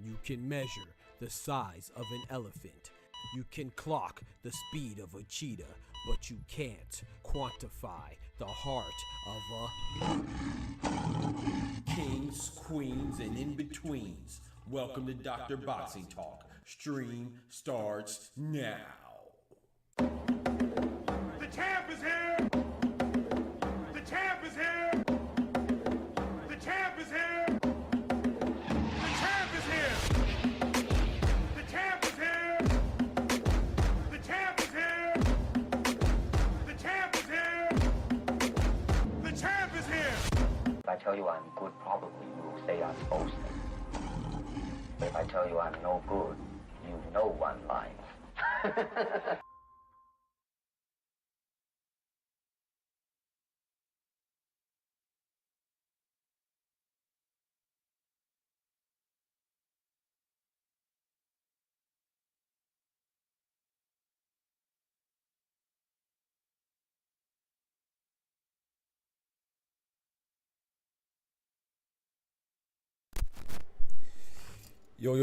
You can measure the size of an elephant. You can clock the speed of a cheetah, but you can't quantify the heart of a kings, queens, and in-betweens. Welcome to Dr. Boxing Talk. Stream starts now. The champ is here! The champ is here! The champ is here! The champ is here! The champ is here! The champ is here! The champ is here! The champ is here! If I tell you I'm good, probably you will say I'm boasting. But if I tell you I'm no good, you know one line. Yo.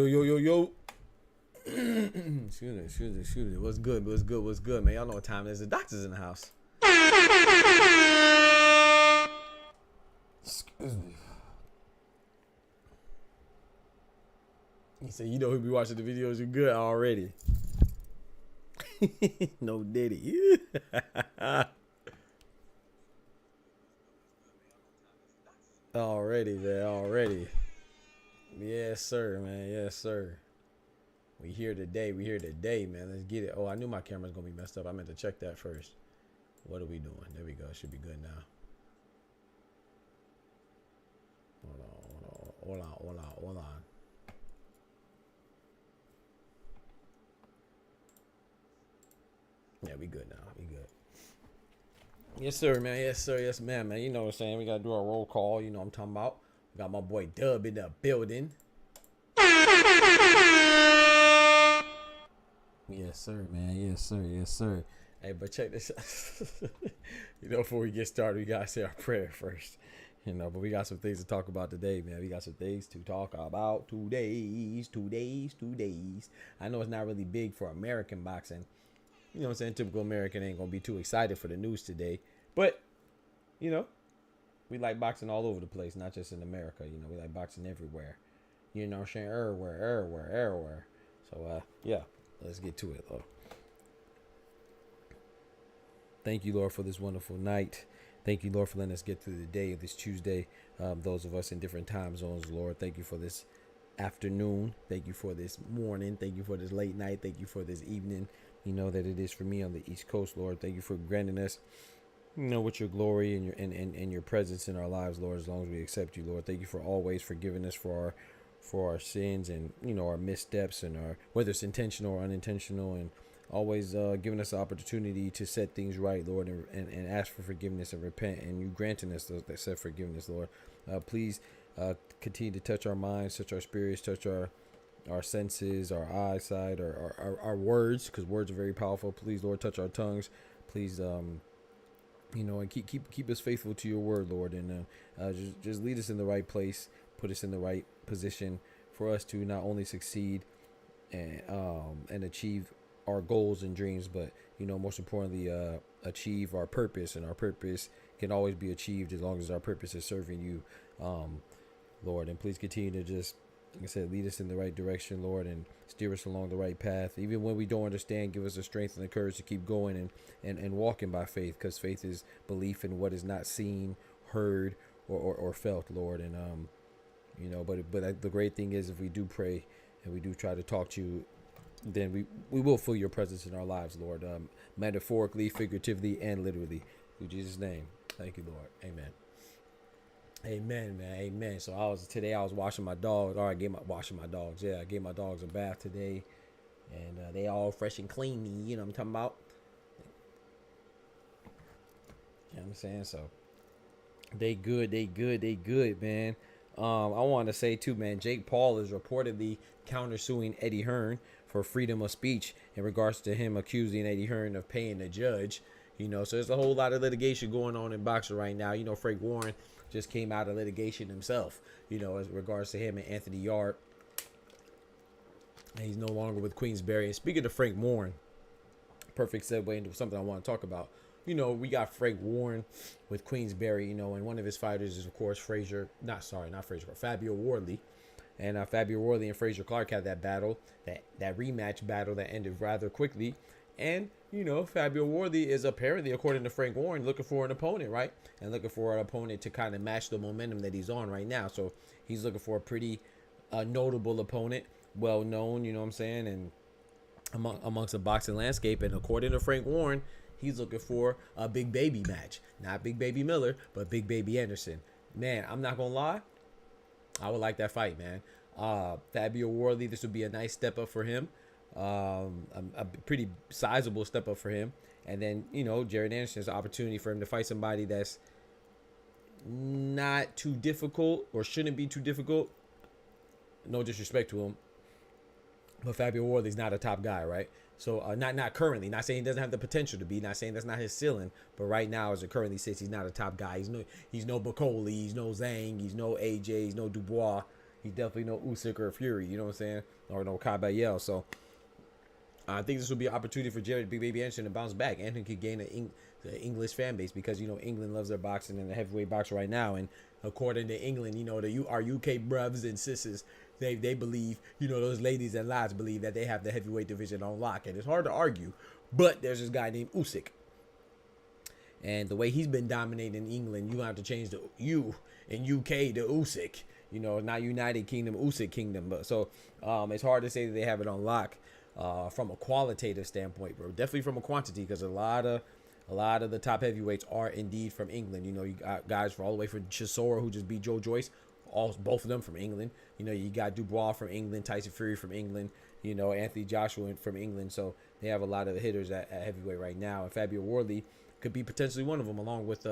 Excuse me. What's good, man? Y'all know what time it is. The doctor's in the house. Excuse me. He said, you know who be watching the videos, you're good already. No diddy. Already, man, already. Yes, sir, man. Yes, sir. We here today, man. Let's get it. Oh, I knew my camera's gonna be messed up. I meant to check that first. What are we doing? There we go. Should be good now. Hold on. Yeah, we good now. We good. Yes, sir, man. Yes, sir. Yes, man. You know what I'm saying? We gotta do our roll call. You know what I'm talking about. We got my boy Dub in the building. Yes, sir, man. Yes, sir. Hey, but check this out. You know, before we get started, we gotta say our prayer first. You know, but we got some things to talk about today, man. We got some things to talk about today's. I know it's not really big for American boxing. You know what I'm saying? Typical American ain't gonna be too excited for the news today. But, you know, we like boxing all over the place, not just in America. You know, we like boxing everywhere. You know what I'm saying? Everywhere. So, yeah, let's get to it, Lord. Thank you, Lord, for this wonderful night. Thank you, Lord, for letting us get through the day of this Tuesday. Those of us in different time zones, Lord, thank you for this afternoon. Thank you for this morning. Thank you for this late night. Thank you for this evening. You know that it is for me on the East Coast, Lord. Thank you for granting us with your glory and your presence in our lives, Lord, as long as we accept you, Lord. Thank you for always forgiving us for our sins and our missteps and our, whether it's intentional or unintentional, and always giving us the opportunity to set things right, Lord, and ask for forgiveness and repent, and you granting us that said forgiveness, Lord. Please continue to touch our minds, touch our spirits, touch our senses, our eyesight, our words, because words are very powerful. Please, Lord, touch our tongues. Please, and keep us faithful to your word, Lord, and just lead us in the right place, put us in the right position for us to not only succeed and achieve our goals and dreams, but most importantly, achieve our purpose. And our purpose can always be achieved as long as our purpose is serving you, Lord. And please continue to just, like I said, lead us in the right direction, Lord, and steer us along the right path. Even when we don't understand, give us the strength and the courage to keep going and walking by faith, because faith is belief in what is not seen, heard, or felt, Lord. And but the great thing is, if we do pray and we do try to talk to you, then we will feel your presence in our lives, Lord, metaphorically, figuratively, and literally. In Jesus' name, thank you, Lord. Amen. Amen, man. Amen. So today I was washing my dogs. I gave my dogs a bath today, and they all fresh and clean. You know what I'm talking about? You know what I'm saying? So they good, man. I want to say too, man, Jake Paul is reportedly countersuing Eddie Hearn for freedom of speech in regards to him accusing Eddie Hearn of paying the judge. So there's a whole lot of litigation going on in boxing right now. Frank Warren just came out of litigation himself, as regards to him and Anthony Yard. And he's no longer with Queensberry. And speaking of Frank Warren, perfect segue into something I want to talk about. We got Frank Warren with Queensberry, and one of his fighters is, of course, Fabio Wardley. And Fabio Wardley and Frazier Clark had that battle, that rematch battle that ended rather quickly. And, Fabio Wardley is apparently, according to Frank Warren, looking for an opponent, right? And looking for an opponent to kind of match the momentum that he's on right now. So he's looking for a pretty notable opponent, well-known, you know what I'm saying, and amongst the boxing landscape. And according to Frank Warren, he's looking for a Big Baby match. Not Big Baby Miller, but Big Baby Anderson. Man, I'm not going to lie. I would like that fight, man. Fabio Wardley, this would be a nice step up for him. A pretty sizable step up for him. And then, Jared Anderson is an opportunity for him to fight somebody that's not too difficult or shouldn't be too difficult. No disrespect to him, but Fabio Wardley's not a top guy, right? So not currently. Not saying he doesn't have the potential to be. Not saying that's not his ceiling. But right now, as it currently sits, he's not a top guy. He's no Bacoli. He's no Zhang. He's no AJ. He's no Dubois. He's definitely no Usyk or Fury. You know what I'm saying? Or no Caballero. So I think this will be an opportunity for Jared Big Baby Anderson to bounce back. Anderson could gain the English fan base because, England loves their boxing and the heavyweight boxer right now. And according to England, our UK bruvs and sisters, they believe, those ladies and lads believe that they have the heavyweight division on lock. And it's hard to argue. But there's this guy named Usyk. And the way he's been dominating in England, you have to change the U in UK to Usyk. Not United Kingdom, Usyk Kingdom. But so it's hard to say that they have it on lock from a qualitative standpoint, bro. Definitely from a quantity, because a lot of the top heavyweights are indeed from England. You got guys from all the way from Chisora, who just beat Joe Joyce. Both of them from England. You got Dubois from England, Tyson Fury from England, Anthony Joshua from England. So they have a lot of hitters at heavyweight right now. And Fabio Wardley could be potentially one of them, along with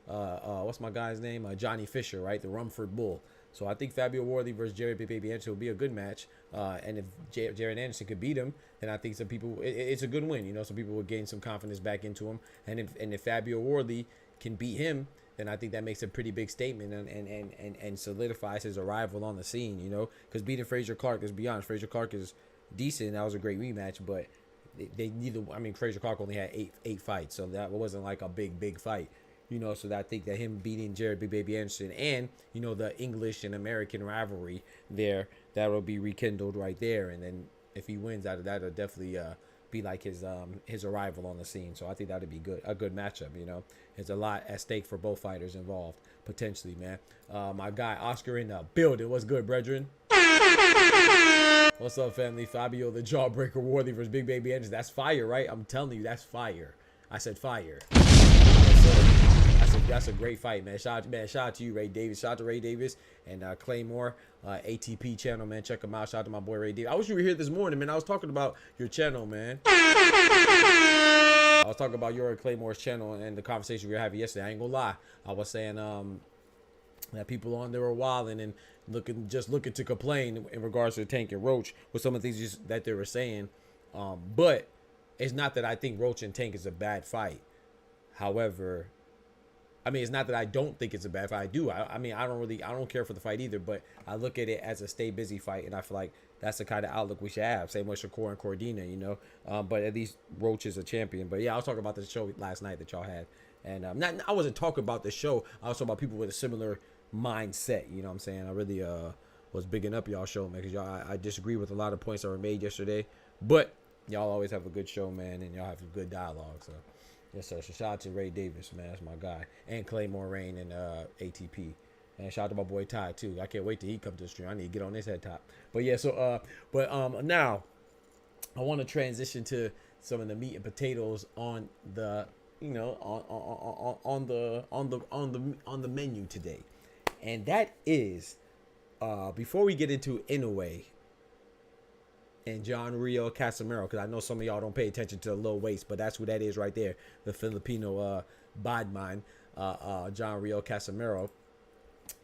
what's my guy's name? Johnny Fisher, right? The Rumford Bull. So I think Fabio Wardley versus Jared Big Baby Anderson will be a good match. And if Jared Anderson could beat him, then I think some people, it's a good win. Some people will gain some confidence back into him. And if Fabio Wardley can beat him, then I think that makes a pretty big statement and solidifies his arrival on the scene, because beating Frazier Clark, let's be honest, Frazier Clark is decent. That was a great rematch, but Frazier Clark only had eight fights, so that wasn't like a big fight, so that I think that him beating Jared Big Baby Anderson and, the English and American rivalry there, that'll be rekindled right there. And then if he wins, that'll definitely be like his arrival on the scene. So I think that'd be a good matchup. There's a lot at stake for both fighters involved potentially, man. My guy Oscar in the building. What's good, brethren? What's up, family? Fabio the Jawbreaker Wardley versus Big Baby Anderson. That's fire, right? I'm telling you, that's fire. I said fire. Yes, That's a great fight, man. Shout out to you, Ray Davis. Shout out to Ray Davis and Claymore, ATP channel, man. Check him out. Shout out to my boy Ray Davis. I wish you were here this morning, man. I was talking about your channel, man. I was talking about your Claymore's channel and the conversation we were having yesterday. I ain't gonna lie. I was saying that people on there were wilding and looking to complain in regards to Tank and Roach with some of the things that they were saying. But it's not that I think Roach and Tank is a bad fight. However, I mean, it's not that I don't think it's a bad fight. I do. I mean, I don't care for the fight either, but I look at it as a stay busy fight, and I feel like that's the kind of outlook we should have. Same with Shakur and Cordina, you know. But at least Roach is a champion. But yeah, I was talking about the show last night that y'all had, and I wasn't talking about the show. I was talking about people with a similar mindset. You know what I'm saying? I really was bigging up y'all show, man, because y'all I disagree with a lot of points that were made yesterday, but y'all always have a good show, man, and y'all have a good dialogue. So. Yes, sir. So shout out to Ray Davis, man. That's my guy. And Claymore Rain and ATP. And shout out to my boy Ty, too. I can't wait till he come to the stream. I need to get on his head top. But yeah, so now I want to transition to some of the meat and potatoes on the, you know, on the menu today. And that is before we get into Inoue and Riel Casimero, because I know some of y'all don't pay attention to the low waist, but that's who that is right there, the Filipino badman, Riel Casimero.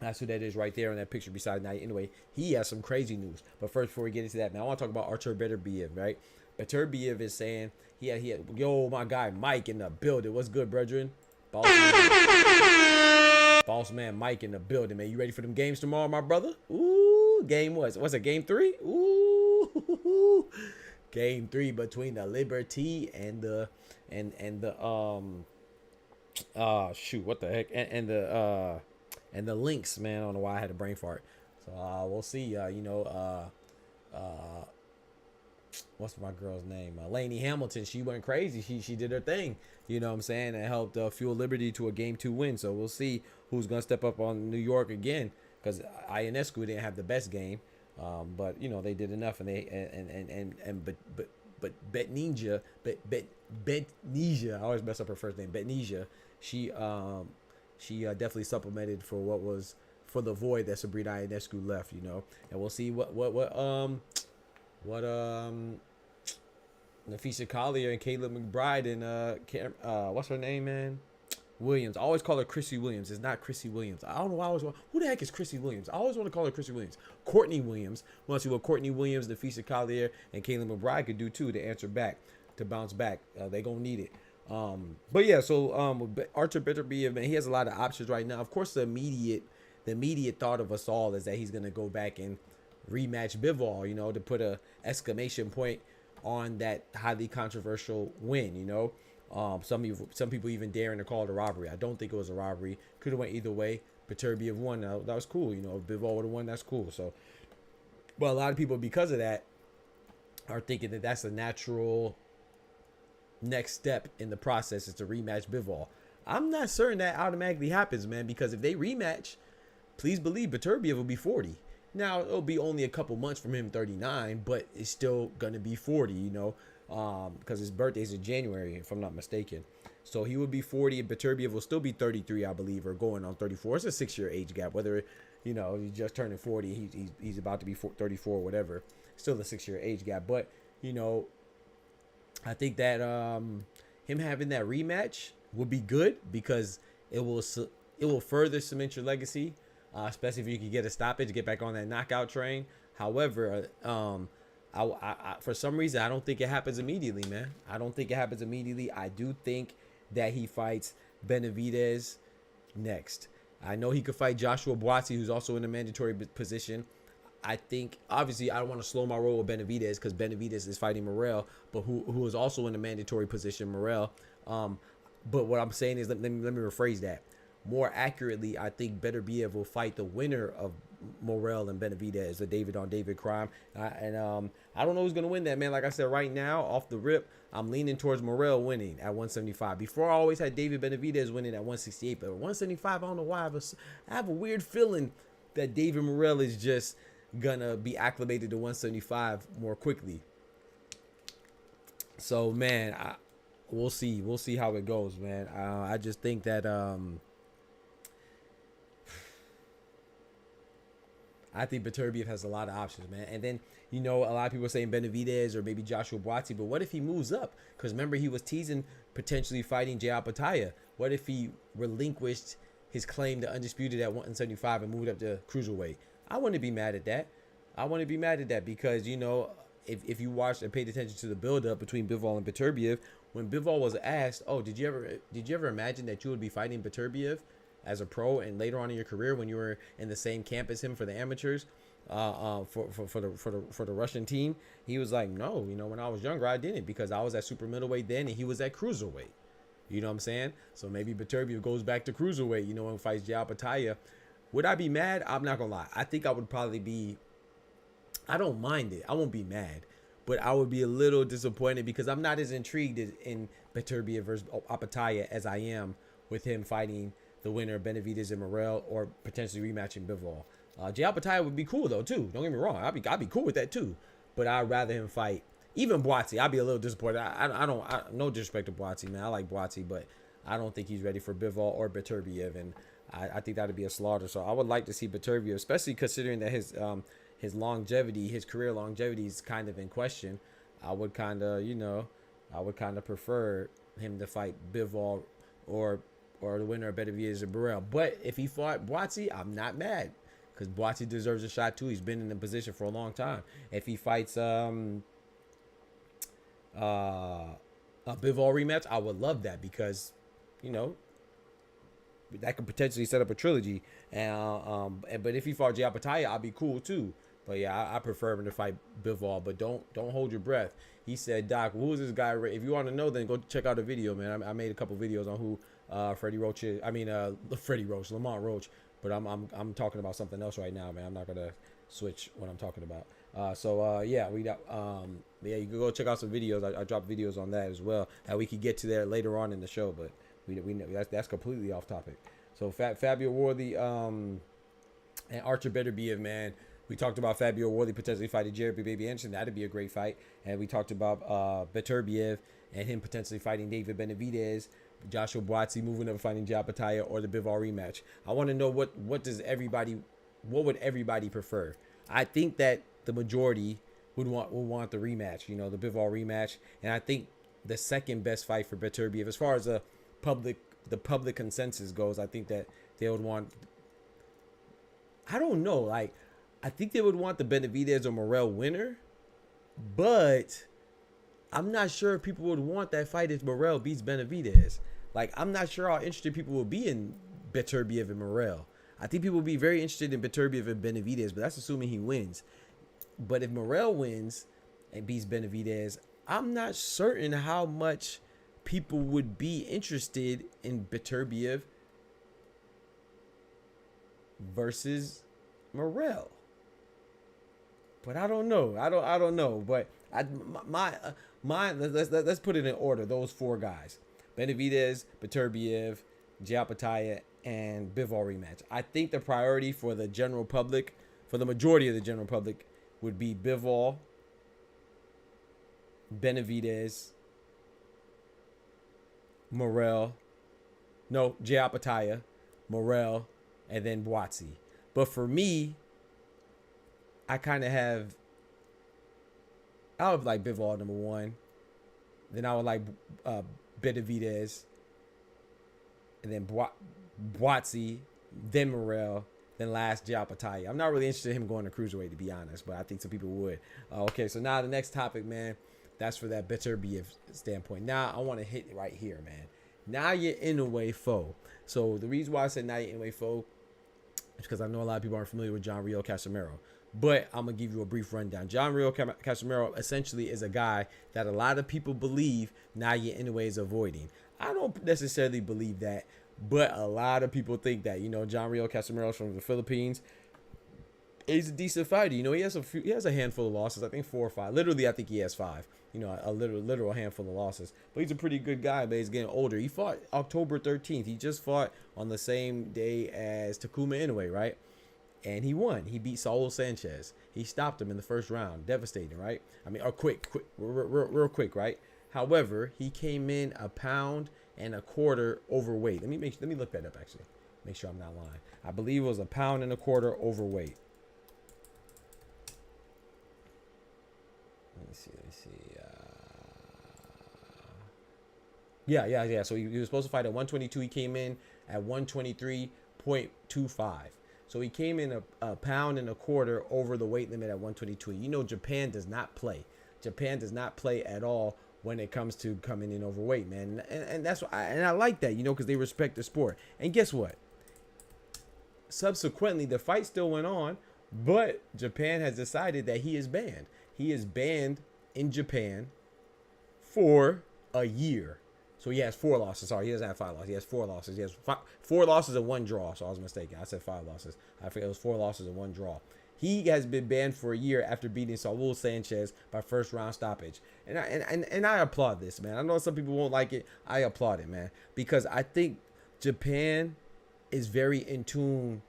That's who that is right there in that picture beside NAOYA INOUE. He has some crazy news. But first, before we get into that, man, I want to talk about Artur Beterbiev, right? Beterbiev is saying, he had, yo, my guy Mike in the building. What's good, brethren? Boss man Mike in the building, man. You ready for them games tomorrow, my brother? Ooh, game what's it, game 3? Ooh. Game 3 between the Liberty and the shoot, what the heck, and the Lynx, man. I don't know why I had a brain fart. So we'll see. You know, what's my girl's name? Lainey Hamilton. She went crazy. She did her thing. You know what I'm saying? And helped fuel Liberty to a game 2 win. So we'll see who's gonna step up on New York again, because Ionescu didn't have the best game. But you know, they did enough, and but Betninja, I always mess up her first name, Betninja. She definitely supplemented for the void that Sabrina Ionescu left, you know. And we'll see what Nafisa Collier and Caleb McBride and what's her name, man? Williams. I always call her Chrissy Williams. It's not Chrissy Williams. I don't know why I always want. Who the heck is Chrissy Williams? I always want to call her Chrissy Williams. Courtney Williams. Want to see what Courtney Williams, Nafisa Collier, and Caleb McBride could do too to answer back, to bounce back. They gonna need it. But yeah, so Artur Beterbiev, man, he has a lot of options right now. Of course, the immediate thought of us all is that he's gonna go back and rematch Bivol, you know, to put a exclamation point on that highly controversial win, you know. Some people even daring to call it a robbery. I don't think it was a robbery. Could have went either way. Beterbiev won. That was cool. You know, if Bivol would have won, that's cool. So, but a lot of people, because of that, are thinking that that's a natural next step in the process is to rematch Bivol. I'm not certain that automatically happens, man, because if they rematch, please believe Beterbiev will be 40. Now, it'll be only a couple months from him 39, but it's still going to be 40, you know. Because his birthday is in January, if I'm not mistaken. So he would be 40, and Beterbiev will still be 33, I believe, or going on 34. It's a 6-year age gap. Whether, you know, he's just turning 40, he's about to be 34 or whatever. Still a 6-year age gap. But, you know, I think that him having that rematch would be good, because it will further cement your legacy, especially if you can get a stoppage, get back on that knockout train. However, I for some reason, I don't think it happens immediately, man. I don't think it happens immediately. I do think that he fights Benavidez next. I know he could fight Joshua Buatsi, who's also in a mandatory position. I think, obviously, I don't want to slow my roll with Benavidez, because Benavidez is fighting Morel, but who is also in a mandatory position, Morel. But what I'm saying is, let me rephrase that. More accurately, I think Beterbiev will fight the winner of Morel and Benavidez, the David on David crime. I don't know who's going to win that, man. Like I said, right now, off the rip, I'm leaning towards Morel winning at 175. Before, I always had David Benavidez winning at 168, but at 175, I don't know why. I have a weird feeling that David Morel is just going to be acclimated to 175 more quickly. So, man, we'll see. We'll see how it goes, man. I just think that I think Beterbiev has a lot of options, man. And then, you know, a lot of people are saying Benavidez or maybe Joshua Buatsi, but what if he moves up? Because remember, he was teasing potentially fighting Jai Opetaia. What if he relinquished his claim to undisputed at 175 and moved up to cruiserweight? I wouldn't be mad at that. I wouldn't be mad at that because, you know, if you watched and paid attention to the build-up between Bivol and Beterbiev, when Bivol was asked, "Oh, did you ever imagine that you would be fighting Beterbiev as a pro and later on in your career when you were in the same camp as him for the amateurs, for the Russian team?" He was like, "No, you know, when I was younger, I didn't because I was at super middleweight then and he was at cruiserweight." You know what I'm saying? So maybe Beterbiev goes back to cruiserweight, you know, and fights Jai Opetaia. Would I be mad? I'm not gonna lie. I think I would probably be. I don't mind it. I won't be mad, but I would be a little disappointed because I'm not as intrigued in Beterbiev versus Opetaia as I am with him fighting the winner of Benavidez and Morel or potentially rematching Bivol. Jai Opetaia would be cool though too. Don't get me wrong. I'd be cool with that too. But I'd rather him fight even Buatsi. I'd be a little disappointed. No disrespect to Buatsi, man. I like Buatsi, but I don't think he's ready for Bivol or Beterbiev, and I think that'd be a slaughter. So I would like to see Beterbiev, especially considering that his longevity, his career longevity is kind of in question. I would kind of prefer him to fight Bivol or the winner of Benavidez and Burrell. But if he fought Buatsi, I'm not mad because Buatsi deserves a shot too. He's been in the position for a long time. If he fights a Bivol rematch, I would love that because, you know, that could potentially set up a trilogy. But if he fought Jai Opetaia, I'd be cool too. But yeah, I prefer him to fight Bivol. But don't hold your breath. He said, "Doc, who is this guy? If you want to know, then go check out the video, man. I made a couple videos on who Freddie Roach is. I mean, Freddie Roach, Lamont Roach. But I'm talking about something else right now, man. I'm not gonna switch what I'm talking about. Yeah, we got yeah, you can go check out some videos. I dropped videos on that as well. How we could get to there later on in the show, but we that's completely off topic. So Fabio Worthy and Artur Beterbiev, man. We talked about Fabio Worthy potentially fighting Jeremy Baby Anderson. That'd be a great fight. And we talked about Beterbiev and him potentially fighting David Benavidez, Joshua Buatsi moving up fighting Jai Opetaia or the Bivol rematch. I want to know what would everybody prefer? I think that the majority would want the rematch, you know, the Bivol rematch. And I think the second best fight for Beterbiev, as far as the public consensus goes, I think that they would want. I don't know, like. I think they would want the Benavidez or Morel winner, but I'm not sure if people would want that fight if Morel beats Benavidez. Like, I'm not sure how interested people will be in Beterbiev and Morel. I think people will be very interested in Beterbiev and Benavidez, but that's assuming he wins. But if Morel wins and beats Benavidez, I'm not certain how much people would be interested in Beterbiev versus Morel. But I don't know. I don't know. But let's put it in order. Those four guys: Benavidez, Beterbiev, Jai Opetaia, and Bivol rematch. I think the priority for the general public, for the majority of the general public, would be Bivol, Benavidez, Morel, Jai Opetaia, Morel, and then Buatsi. But for me, I would like Bivol number one. Then I would like Benavidez. And then Buatsi. Then Morel. Then last Jai Opetaia. I'm not really interested in him going to cruiserweight, to be honest. But I think some people would. Okay, so now the next topic, man. That's for that Beterbiev standpoint. Now I want to hit it right here, man. NAOYA INOUE foe. So the reason why I said NAOYA INOUE foe is because I know a lot of people aren't familiar with Riel Casimero. But I'm going to give you a brief rundown. Riel Casimero essentially is a guy that a lot of people believe NAOYA INOUE is avoiding. I don't necessarily believe that, but a lot of people think that. You know, Riel Casimero is from the Philippines. He's a decent fighter. You know, he has a handful of losses. I think 4 or 5. Literally, I think he has 5. You know, a literal handful of losses. But he's a pretty good guy, but he's getting older. He fought October 13th. He just fought on the same day as Takuma Inoue, right? And he won. He beat Saul Sanchez. He stopped him in the first round. Devastating, right? I mean, real quick, right? However, he came in 1.25 pounds overweight. Let me look that up, actually. Make sure I'm not lying. I believe it was 1.25 pounds overweight. Let me see. Yeah. So he was supposed to fight at 122. He came in at 123.25. So he came in a pound and a quarter over the weight limit at 122. You know, Japan does not play. Japan does not play at all when it comes to coming in overweight, man. And that's why, and I like that, you know, because they respect the sport. And guess what? Subsequently, the fight still went on, but Japan has decided that he is banned. He is banned in Japan for a year. So he has 4 losses. Sorry, he doesn't have 5 losses. He has 4 losses. He has 4 losses and 1 draw. So I was mistaken. I said 5 losses. I forget it was 4 losses and 1 draw. He has been banned for a year after beating Saul Sanchez by first round stoppage. And I applaud this, man. I know some people won't like it. I applaud it, man, because I think Japan is very in tune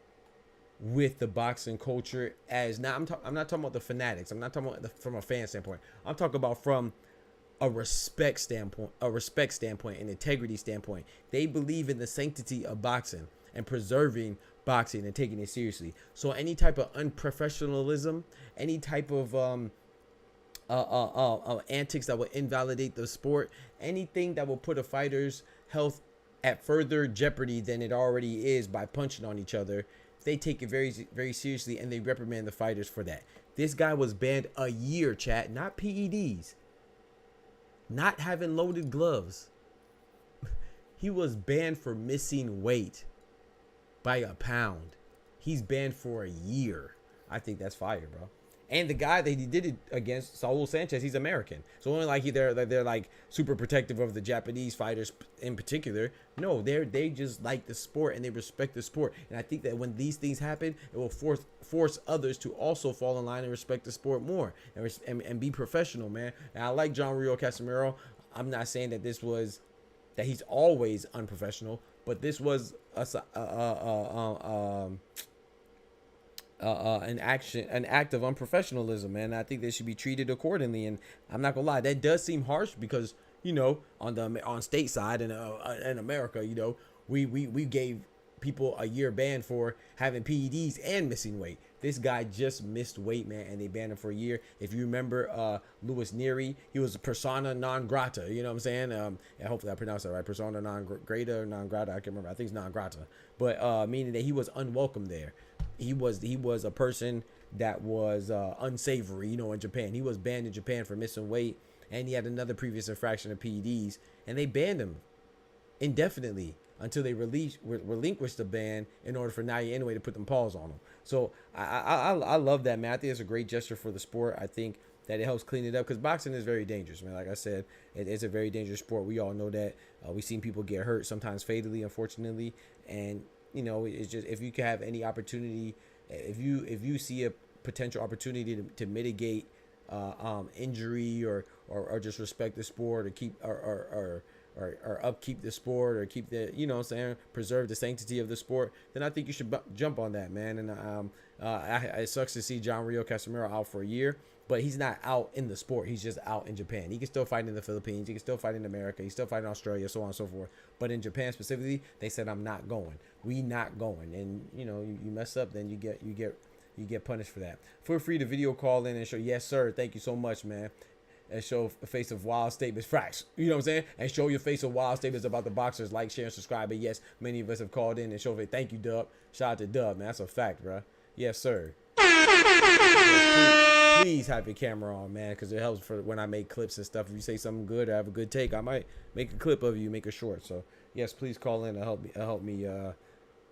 with the boxing culture. As now, I'm not talking about the fanatics. I'm not talking about from a fan standpoint. I'm talking about from a respect standpoint, an integrity standpoint. They believe in the sanctity of boxing and preserving boxing and taking it seriously. So any type of unprofessionalism, any type of antics that will invalidate the sport, anything that will put a fighter's health at further jeopardy than it already is by punching on each other, they take it very, very seriously, and they reprimand the fighters for that. This guy was banned a year, chat, not PEDs. Not having loaded gloves. He was banned for missing weight by a pound. He's banned for a year. I think that's fire, bro. And the guy that he did it against, Saul Sanchez, he's American. So only like they're like super protective of the Japanese fighters in particular. No, they just like the sport and they respect the sport. And I think that when these things happen, it will force others to also fall in line and respect the sport more and be professional, man. And I like Riel Casimero. I'm not saying that that he's always unprofessional, but this was an act of unprofessionalism, man. I think they should be treated accordingly. And I'm not gonna lie, that does seem harsh because, you know, on stateside and in America, you know, we gave people a year ban for having PEDs and missing weight. This guy just missed weight, man, and they banned him for a year. If you remember Louis Neary, he was a persona non grata, you know what I'm saying? And hopefully I pronounced that right. Persona non grata or non grata, I can't remember. I think it's non grata. But meaning that he was unwelcome there. He was a person that was unsavory, you know, in Japan. He was banned in Japan for missing weight, and he had another previous infraction of PEDs, and they banned him indefinitely until they relinquished the ban in order for NAOYA INOUE to put them paws on him. So I love that, man. I think it's a great gesture for the sport. I think that it helps clean it up because boxing is very dangerous, man. Like I said, it's a very dangerous sport. We all know that. We've seen people get hurt, sometimes fatally, unfortunately, and you know, it's just, if you can have any opportunity, if you see a potential opportunity to mitigate injury or just respect the sport or keep or upkeep the sport or keep the, you know what I'm saying, preserve the sanctity of the sport, then I think you should jump on that, man. And it sucks to see Riel Casimero out for a year, but he's not out in the sport. He's just out in Japan. He can still fight in the Philippines. He can still fight in America. He's still fighting in Australia, so on and so forth. But in Japan specifically, they said, I'm not going. We not going. And, you know, you mess up, then you get punished for that. Feel free to video call in and show, yes, sir, thank you so much, man. And show a face of wild statements, facts. You know what I'm saying? And show your face of wild statements about the boxers. Like, share, and subscribe. And yes, many of us have called in and showed it. Thank you, Dub. Shout out to Dub, man. That's a fact, bro. Yes, sir. Yes, please have your camera on, man, because it helps for when I make clips and stuff. If you say something good or have a good take, I might make a clip of you, make it short. So yes, please call in and help me.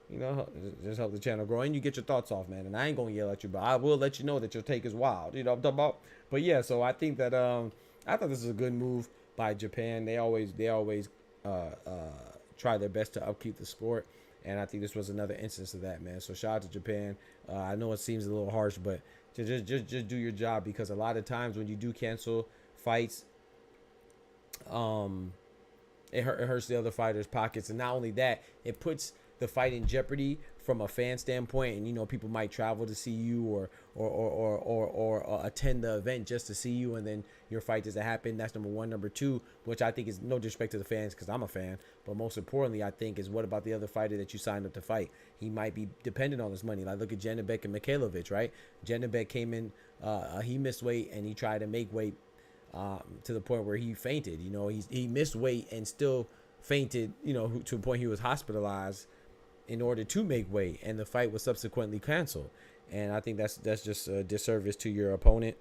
You know, just help the channel grow, and you get your thoughts off, man. And I ain't gonna yell at you, but I will let you know that your take is wild. You know what I'm talking about? But yeah, so I think that I thought this is a good move by Japan. They always try their best to upkeep the sport, and I think this was another instance of that, man. So shout out to Japan. I know it seems a little harsh, but just do your job, because a lot of times when you do cancel fights, it hurts the other fighters' pockets, and not only that, it puts the fight in jeopardy from a fan standpoint. And you know, people might travel to see you or attend the event just to see you, and then your fight doesn't happen. That's number one. Number two, which I think is no disrespect to the fans, because I'm a fan, but most importantly, I think, is what about the other fighter that you signed up to fight? He might be dependent on his money. Like, look at Janibek and Mikhailovic, right? Janibek came in, he missed weight and he tried to make weight to the point where he fainted. You know, he missed weight and still fainted. You know, to the point he was hospitalized in order to make weight, and the fight was subsequently canceled. And I think that's just a disservice to your opponent.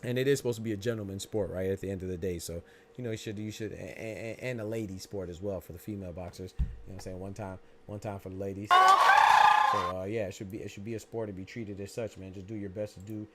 And it is supposed to be a gentleman's sport, right? At the end of the day, so you know you should, and a lady sport as well for the female boxers. You know what I'm saying? One time for the ladies. So yeah, it should be a sport to be treated as such, man. Just do your best to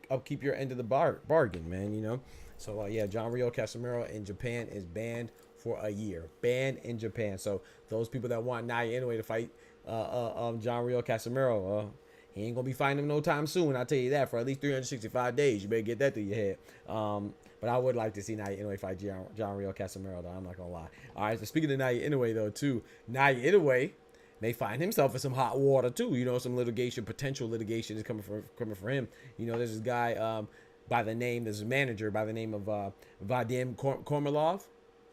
upkeep your end of the bargain, man. You know. So yeah, Riel Casimero in Japan is banned for a year. Banned in Japan. So those people that want NAOYA INOUE to fight Riel Casimero, he ain't gonna be fighting him no time soon. I'll tell you that, for at least 365 days. You better get that through your head. But I would like to see NAOYA INOUE fight Riel Casimero, though. I'm not gonna lie. All right. So speaking of NAOYA INOUE, though, too, NAOYA INOUE may find himself in some hot water too. You know, some potential litigation is coming for him. You know, there's this guy there's a manager by the name of Vadim Kormilov.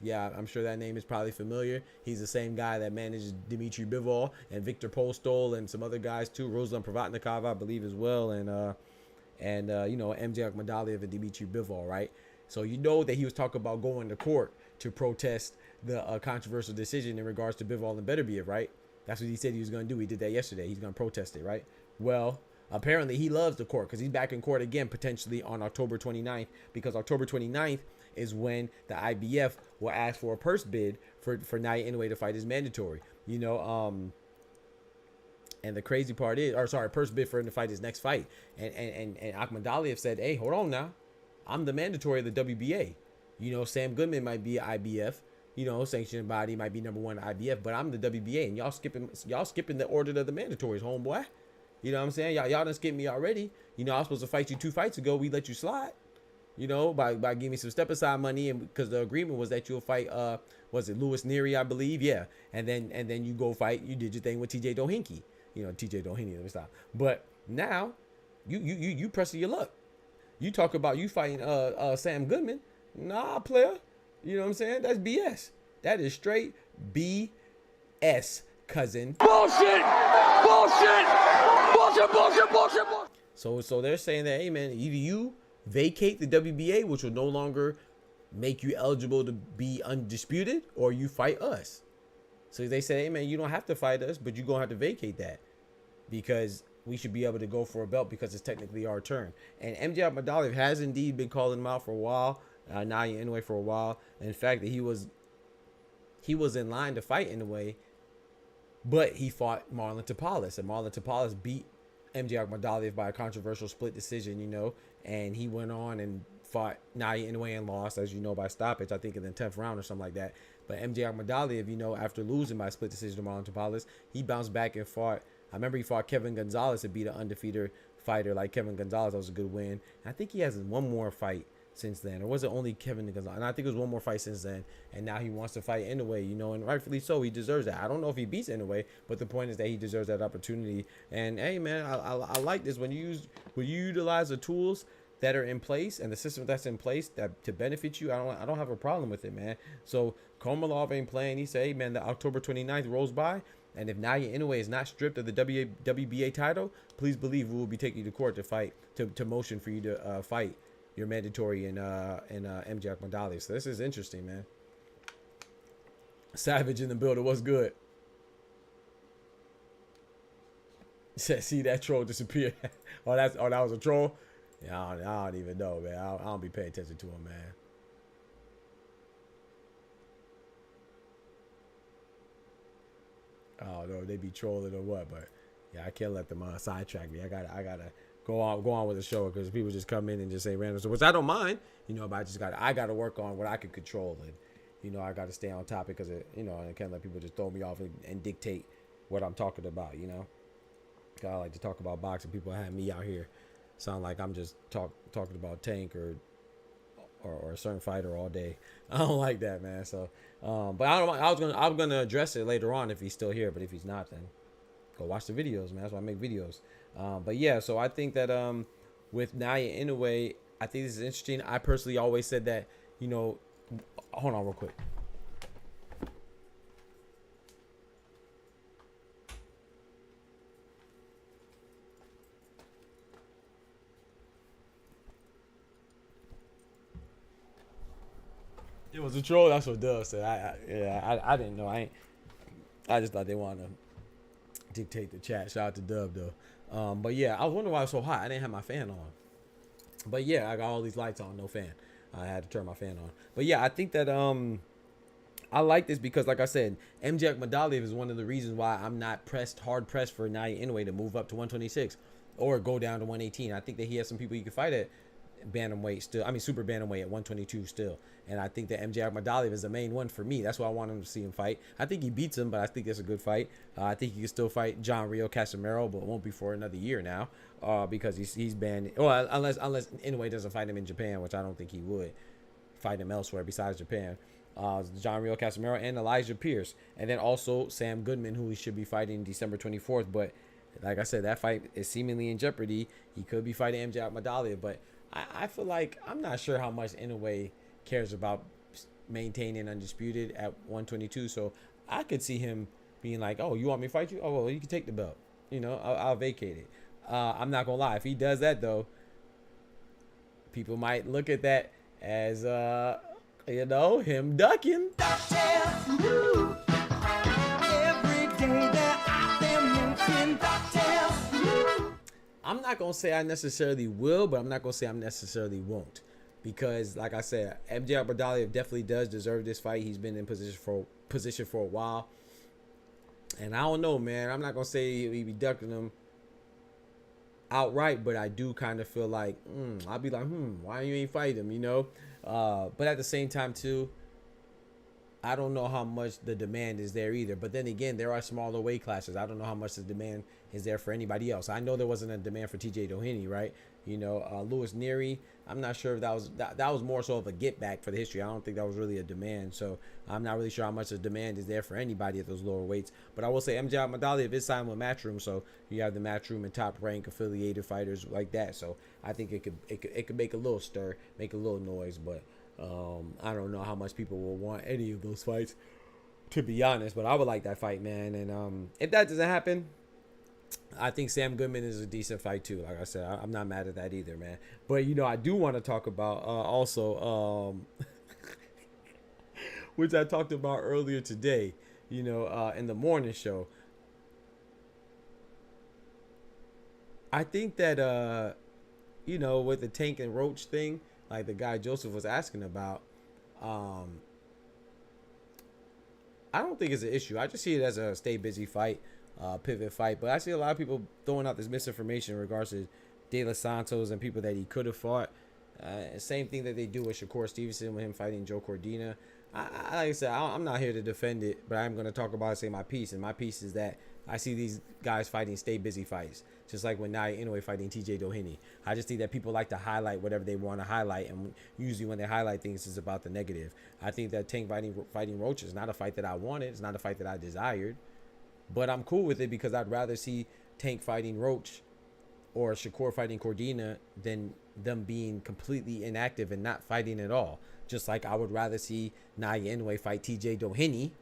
Yeah, I'm sure that name is probably familiar. He's the same guy that manages Dmitry Bivol and Viktor Postol and some other guys too. Ruslan Provatnikov, I believe, as well, and you know, MJ Akhmadaliev and Dmitry Bivol, right? So you know that he was talking about going to court to protest the controversial decision in regards to Bivol and Beterbiev, right? That's what he said he was going to do. He did that yesterday. He's going to protest it, right? Well, apparently he loves the court, because he's back in court again potentially on October 29th, because October 29th is when the IBF will ask for a purse bid for NAOYA INOUE to fight as mandatory. You know, and the crazy part is, purse bid for him to fight his next fight. And Akhmadaliev said, hey, hold on now. I'm the mandatory of the WBA. You know, Sam Goodman might be IBF. You know, sanctioning body might be number one IBF, but I'm the WBA, and y'all skipping the order of the mandatories, homeboy. You know what I'm saying? Y'all done skipped me already. You know, I was supposed to fight you 2 fights ago. We let you slide. You know, by giving me some step aside money, and because the agreement was that you'll fight was it Louis Neary, I believe, yeah, and then you go fight, you did your thing with TJ Dohinky, you know, TJ Dohinky, let me stop. But now you pressing your luck. You talk about you fighting Sam Goodman. Nah, player. You know what I'm saying? That's BS. That is straight BS, cousin. Bullshit! Bullshit! Bullshit, bullshit, bullshit, bullshit. So they're saying that, hey man, either you vacate the WBA, which will no longer make you eligible to be undisputed, or you fight us. So they say, hey man, you don't have to fight us, but you're gonna have to vacate that, because we should be able to go for a belt, because it's technically our turn. And MJ Akhmadaliev has indeed been calling him out for a while, NAOYA INOUE for a while. In fact, that he was in line to fight INOUE, but he fought Marlon Tapales, and Marlon Tapales beat MJ Akhmadaliev by a controversial split decision, you know, and he went on and fought NAOYA INOUE and lost, as you know, by stoppage, I think in the 10th round or something like that. But MJ Akhmadaliev, you know, after losing by split decision to Marlon Tapales, he bounced back and fought. I remember he fought Kevin Gonzalez to beat an undefeated fighter like Kevin Gonzalez. That was a good win. And I think he has one more fight since then, or was it only Kevin Gonzalez? And I think it was one more fight since then, and now he wants to fight INOUE, you know, and rightfully so. He deserves that. I don't know if he beats INOUE, but the point is that he deserves that opportunity. And hey man, I like this when you utilize the tools that are in place and the system that's in place that to benefit you. I don't have a problem with it, man. So Kormilov ain't playing. He said, hey man, the October 29th rolls by, and if NAOYA INOUE is not stripped of the WBA title, please believe we will be taking you to court to fight, to motion for you to fight your mandatory in MJ Akhmadaliev. So this is interesting, man. Savage in the building. What's good? Said, see that troll disappear. Oh, that was a troll. Yeah, I don't even know, man. I don't be paying attention to him, man. Oh no, they be trolling or what? But yeah, I can't let them sidetrack me. I gotta go on with the show, because people just come in and just say random stuff, which I don't mind, you know. But I gotta work on what I can control, and you know, I gotta stay on topic, because you know, I can't let people just throw me off and dictate what I'm talking about, you know. I like to talk about boxing. People have me out here sound like I'm just talking about Tank or a certain fighter all day. I don't like that, man. So, but I'm gonna address it later on if he's still here. But if he's not, then go watch the videos, man. That's why I make videos. But yeah, so I think that with NAOYA INOUE, I think this is interesting. I personally always said that, you know, hold on real quick. It was a troll. That's what Dub said. I didn't know. I just thought they wanted to dictate the chat. Shout out to Dub though. But yeah, I was wondering why it was so hot. I didn't have my fan on. But yeah, I got all these lights on, no fan. I had to turn my fan on. But yeah, I think that I like this because, like I said, MJ Akhmadaliev is one of the reasons why I'm not hard pressed for NAOYA INOUE to move up to 126 or go down to 118. I think that he has some people you can fight at bantamweight still. I mean, super bantamweight at 122 still. And I think that MJ Akhmadaliev is the main one for me. That's why I want him to see him fight. I think he beats him, but I think that's a good fight. I think he can still fight Riel Casimero, but it won't be for another year now because he's banned. Well, unless Inoue doesn't fight him in Japan, which I don't think he would fight him elsewhere besides Japan. Riel Casimero and Elijah Pierce, and then also Sam Goodman, who he should be fighting December 24th. But like I said, that fight is seemingly in jeopardy. He could be fighting MJ Akhmadaliev, but I feel like I'm not sure how much Inoue cares about maintaining undisputed at 122. So I could see him being like, "Oh, you want me to fight you? Oh, well, you can take the belt. You know, I'll vacate it." I'm not gonna lie. If he does that though, people might look at that as you know, him ducking. I'm not going to say I necessarily will, but I'm not going to say I necessarily won't. Because, like I said, MJ Akhmadaliev definitely does deserve this fight. He's been in position for a while. And I don't know, man. I'm not going to say we be ducking him outright, but I do kind of feel like, I'll be like, why you ain't fight him, you know? But at the same time, too, I don't know how much the demand is there either. But then again, there are smaller weight classes. I don't know how much the demand is there for anybody else. I know there wasn't a demand for TJ Doheny, right? You know, Louis Neary, I'm not sure if that was more so of a get back for the history. I don't think that was really a demand. So I'm not really sure how much the demand is there for anybody at those lower weights. But I will say MJ Akhmadaliev is signed with Matchroom, so you have the Matchroom and Top Rank affiliated fighters like that. So I think it could make a little stir, make a little noise, but I don't know how much people will want any of those fights, to be honest. But I would like that fight, man. And if that doesn't happen, I think Sam Goodman is a decent fight too. Like I said, I'm not mad at that either, man. But you know, I do want to talk about also, which I talked about earlier today. You know, in the morning show. I think that you know, with the Tank and Roach thing, like the guy Joseph was asking about, I don't think it's an issue. I just see it as a stay busy fight, pivot fight. But I see a lot of people throwing out this misinformation in regards to De Los Santos and people that he could have fought. Same thing that they do with Shakur Stevenson with him fighting Joe Cordina. Like I said, I'm not here to defend it, but I'm going to talk about it, say my piece. And my piece is that I see these guys fighting stay busy fights. Just like when NAOYA INOUE fighting TJ Doheny. I just think that people like to highlight whatever they want to highlight. And usually when they highlight things, it's about the negative. I think that Tank fighting Roach is not a fight that I wanted. It's not a fight that I desired. But I'm cool with it because I'd rather see Tank fighting Roach or Shakur fighting Cordina than them being completely inactive and not fighting at all. Just like I would rather see NAOYA INOUE fight TJ Doheny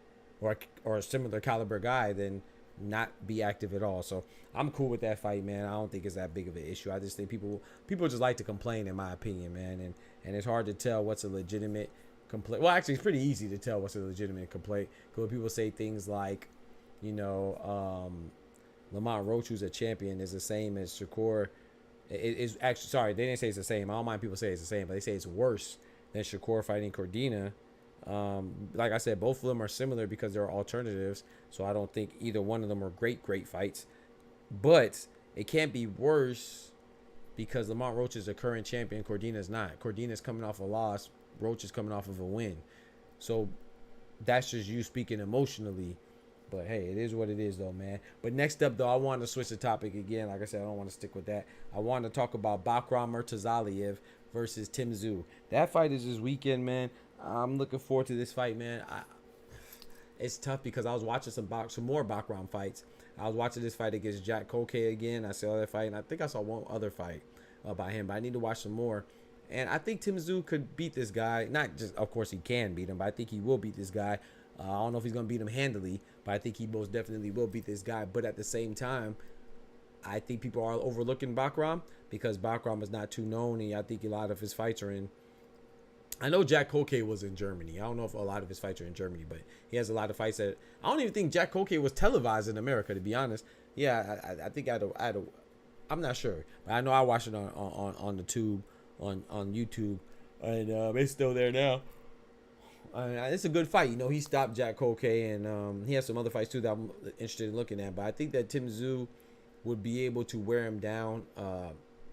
or a similar caliber guy than not be active at all. So I'm cool with that fight, man. I don't think it's that big of an issue. I just think people just like to complain, in my opinion, man. And it's hard to tell what's a legitimate complaint. Well, actually, it's pretty easy to tell what's a legitimate complaint. Because when people say things like, you know, Lamont Roach, who's a champion, is the same as Shakur. It is actually, sorry, they didn't say it's the same. I don't mind people say it's the same, but they say it's worse than Shakur fighting Cordina. Like I said, both of them are similar because they're alternatives. So I don't think either one of them are great fights. But it can't be worse because Lamont Roach is a current champion. Cordina's not. Cordina's coming off a loss. Roach is coming off of a win. So that's just you speaking emotionally. But hey, it is what it is, though, man. But next up, though, I want to switch the topic again. Like I said, I don't want to stick with that. I want to talk about Bakram Murtazaliev versus Tim Tszyu. That fight is this weekend, man. I'm looking forward to this fight, man. It's tough because I was watching some more Bakram fights. I was watching this fight against Jack Koke again. I saw that fight, and I think I saw one other fight by him, but I need to watch some more. And I think Tim Tszyu could beat this guy. Not just, of course, he can beat him, but I think he will beat this guy. I don't know if he's going to beat him handily, but I think he most definitely will beat this guy. But at the same time, I think people are overlooking Bakram because Bakram is not too known, and I think a lot of his fights are in I know Jack Koke was in Germany. I don't know if a lot of his fights are in Germany, but he has a lot of fights that I don't even think Jack Koke was televised in America, to be honest. Yeah, I think I'm not sure, but I know I watched it on the tube on YouTube, and it's still there now. It's a good fight. You know, he stopped Jack Koke, and he has some other fights too that I'm interested in looking at. But I think that Tim Tszyu would be able to wear him down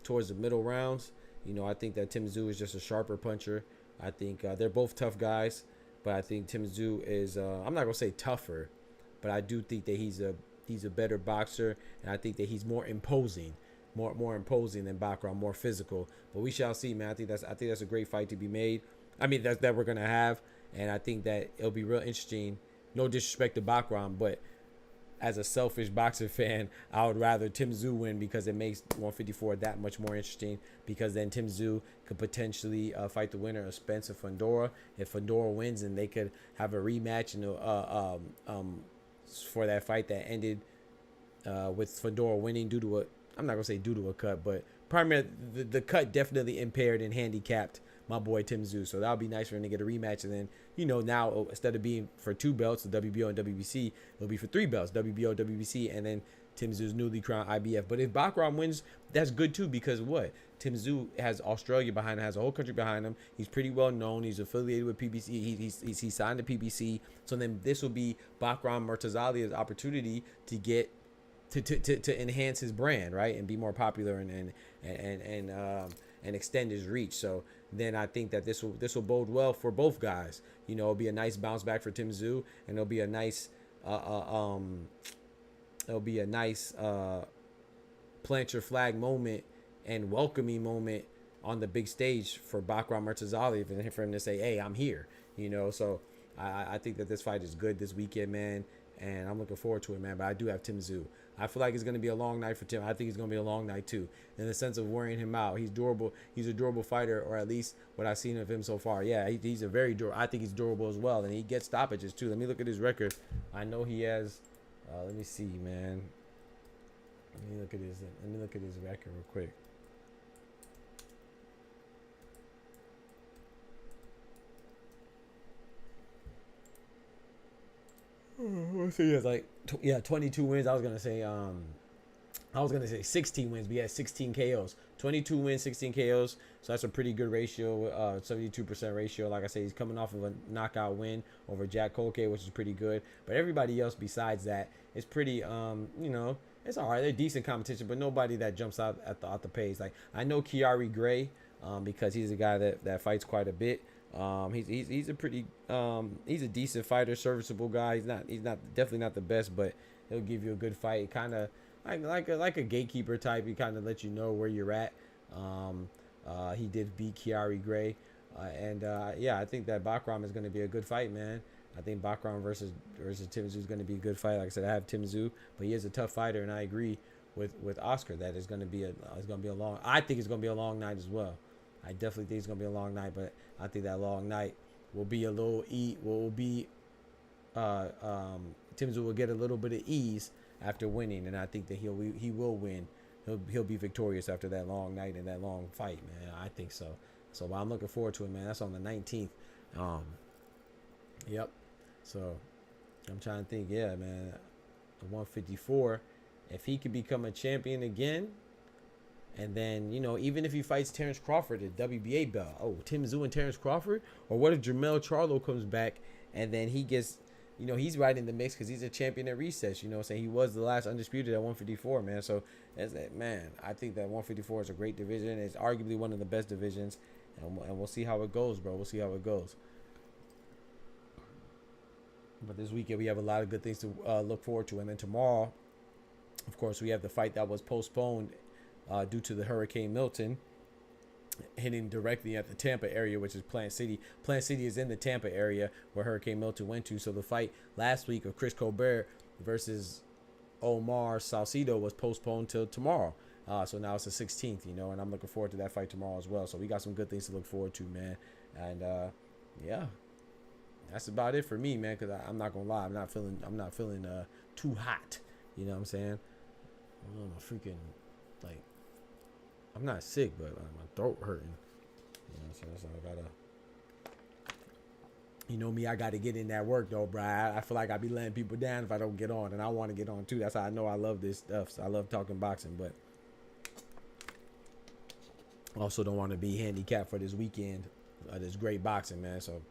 towards the middle rounds. You know, I think that Tim Tszyu is just a sharper puncher. I think they're both tough guys, but I think Tim Tszyu is I'm not gonna say tougher, but I do think that he's a better boxer, and I think that he's more imposing, more imposing than Baccarat, more physical. But we shall see, man. I think that's a great fight to be made. I mean, that we're gonna have, and I think that it'll be real interesting. No disrespect to Baccarat, but as a selfish boxer fan, I would rather Tim Tszyu win because it makes 154 that much more interesting. Because then Tim Tszyu could potentially fight the winner of Spencer Fundora. If Fundora wins, and they could have a rematch, for that fight that ended with Fundora winning due to I'm not gonna say due to a cut, but primarily the cut definitely impaired and handicapped my boy Tim Tszyu. So that would be nice for him to get a rematch. And then, you know, now instead of being for 2 belts, the WBO and WBC, it'll be for 3 belts, WBO, WBC, and then Tim Tszyu's newly crowned IBF. But if Baccarat wins, that's good too, because what? Tim Tszyu has Australia behind him, has a whole country behind him. He's pretty well known. He's affiliated with PBC. He signed to PBC. So then this will be Baccarat Murtazali's opportunity to get to enhance his brand, right, and be more popular and extend his reach. So then I think that this will bode well for both guys. You know, it'll be a nice bounce back for Tim Tszyu, and it'll be a nice plant your flag moment and welcoming moment on the big stage for Baccarat Murtazali, and for him to say, hey, I'm here. You know, so I think that this fight is good this weekend, man, and I'm looking forward to it, man. But I do have Tim Tszyu. I feel like it's going to be a long night for Tim. I think it's going to be a long night too, in the sense of wearing him out. He's durable. He's a durable fighter, or at least what I've seen of him so far. Yeah, he's a very durable. I think he's durable as well, and he gets stoppages too. Let me look at his record. I know he has. Let me see, man. Let me look at his record real quick. Let's see. He has 22 wins. I was gonna say 16 wins, but he has 16 KOs. 22 wins, 16 KOs. So that's a pretty good ratio, 72% ratio. Like I say, he's coming off of a knockout win over Jack Koke, which is pretty good. But everybody else besides that is pretty, you know, it's all right. They're decent competition, but nobody that jumps out at the pace. Like, I know Chiari Gray, because he's a guy that fights quite a bit. He's a pretty he's a decent fighter, serviceable guy. He's definitely not the best, but he'll give you a good fight. Kind of like a gatekeeper type. He kind of let you know where you're at. He did beat Chiari Gray, yeah, I think that Baccarat is going to be a good fight, man. I think Baccarat versus Tim Tszyu is going to be a good fight. Like I said, I have Tim Tszyu, but he is a tough fighter, and I agree with Oscar that it's going to be a long. I think it's going to be a long night as well. I definitely think it's going to be a long night, but I think that long night will be Tim Tszyu will get a little bit of ease after winning, and I think that he will win. He'll be victorious after that long night and that long fight, man. I think so. So I'm looking forward to it, man. That's on the 19th. Yep. So I'm trying to think, yeah, man. 154. If he could become a champion again, and then, you know, even if he fights Terrence Crawford at WBA belt, Tim Tszyu and Terrence Crawford, or what if Jermell Charlo comes back and then he gets, you know, he's right in the mix because he's a champion at recess, you know, saying he was the last undisputed at 154, man. So man, I think that 154 is a great division. It's arguably one of the best divisions, and we'll see how it goes, bro. We'll see how it goes. But this weekend we have a lot of good things to look forward to, and then tomorrow, of course, we have the fight that was postponed due to the Hurricane Milton hitting directly at the Tampa area, which is Plant City. Plant City is in the Tampa area where Hurricane Milton went to. So the fight last week of Chris Colbert versus Omar Salcido was postponed till tomorrow. So now it's the 16th, you know, and I'm looking forward to that fight tomorrow as well. So we got some good things to look forward to, man. And yeah, that's about it for me, man. Because I'm not gonna lie, I'm not feeling too hot. You know what I'm saying? I'm freaking like. I'm not sick, but my throat hurting. You know, so I You know me, I got to get in that work though, bro. I feel like I be letting people down if I don't get on, and I want to get on too. That's how I know I love this stuff. So I love talking boxing, but also don't want to be handicapped for this weekend. This great boxing, man. So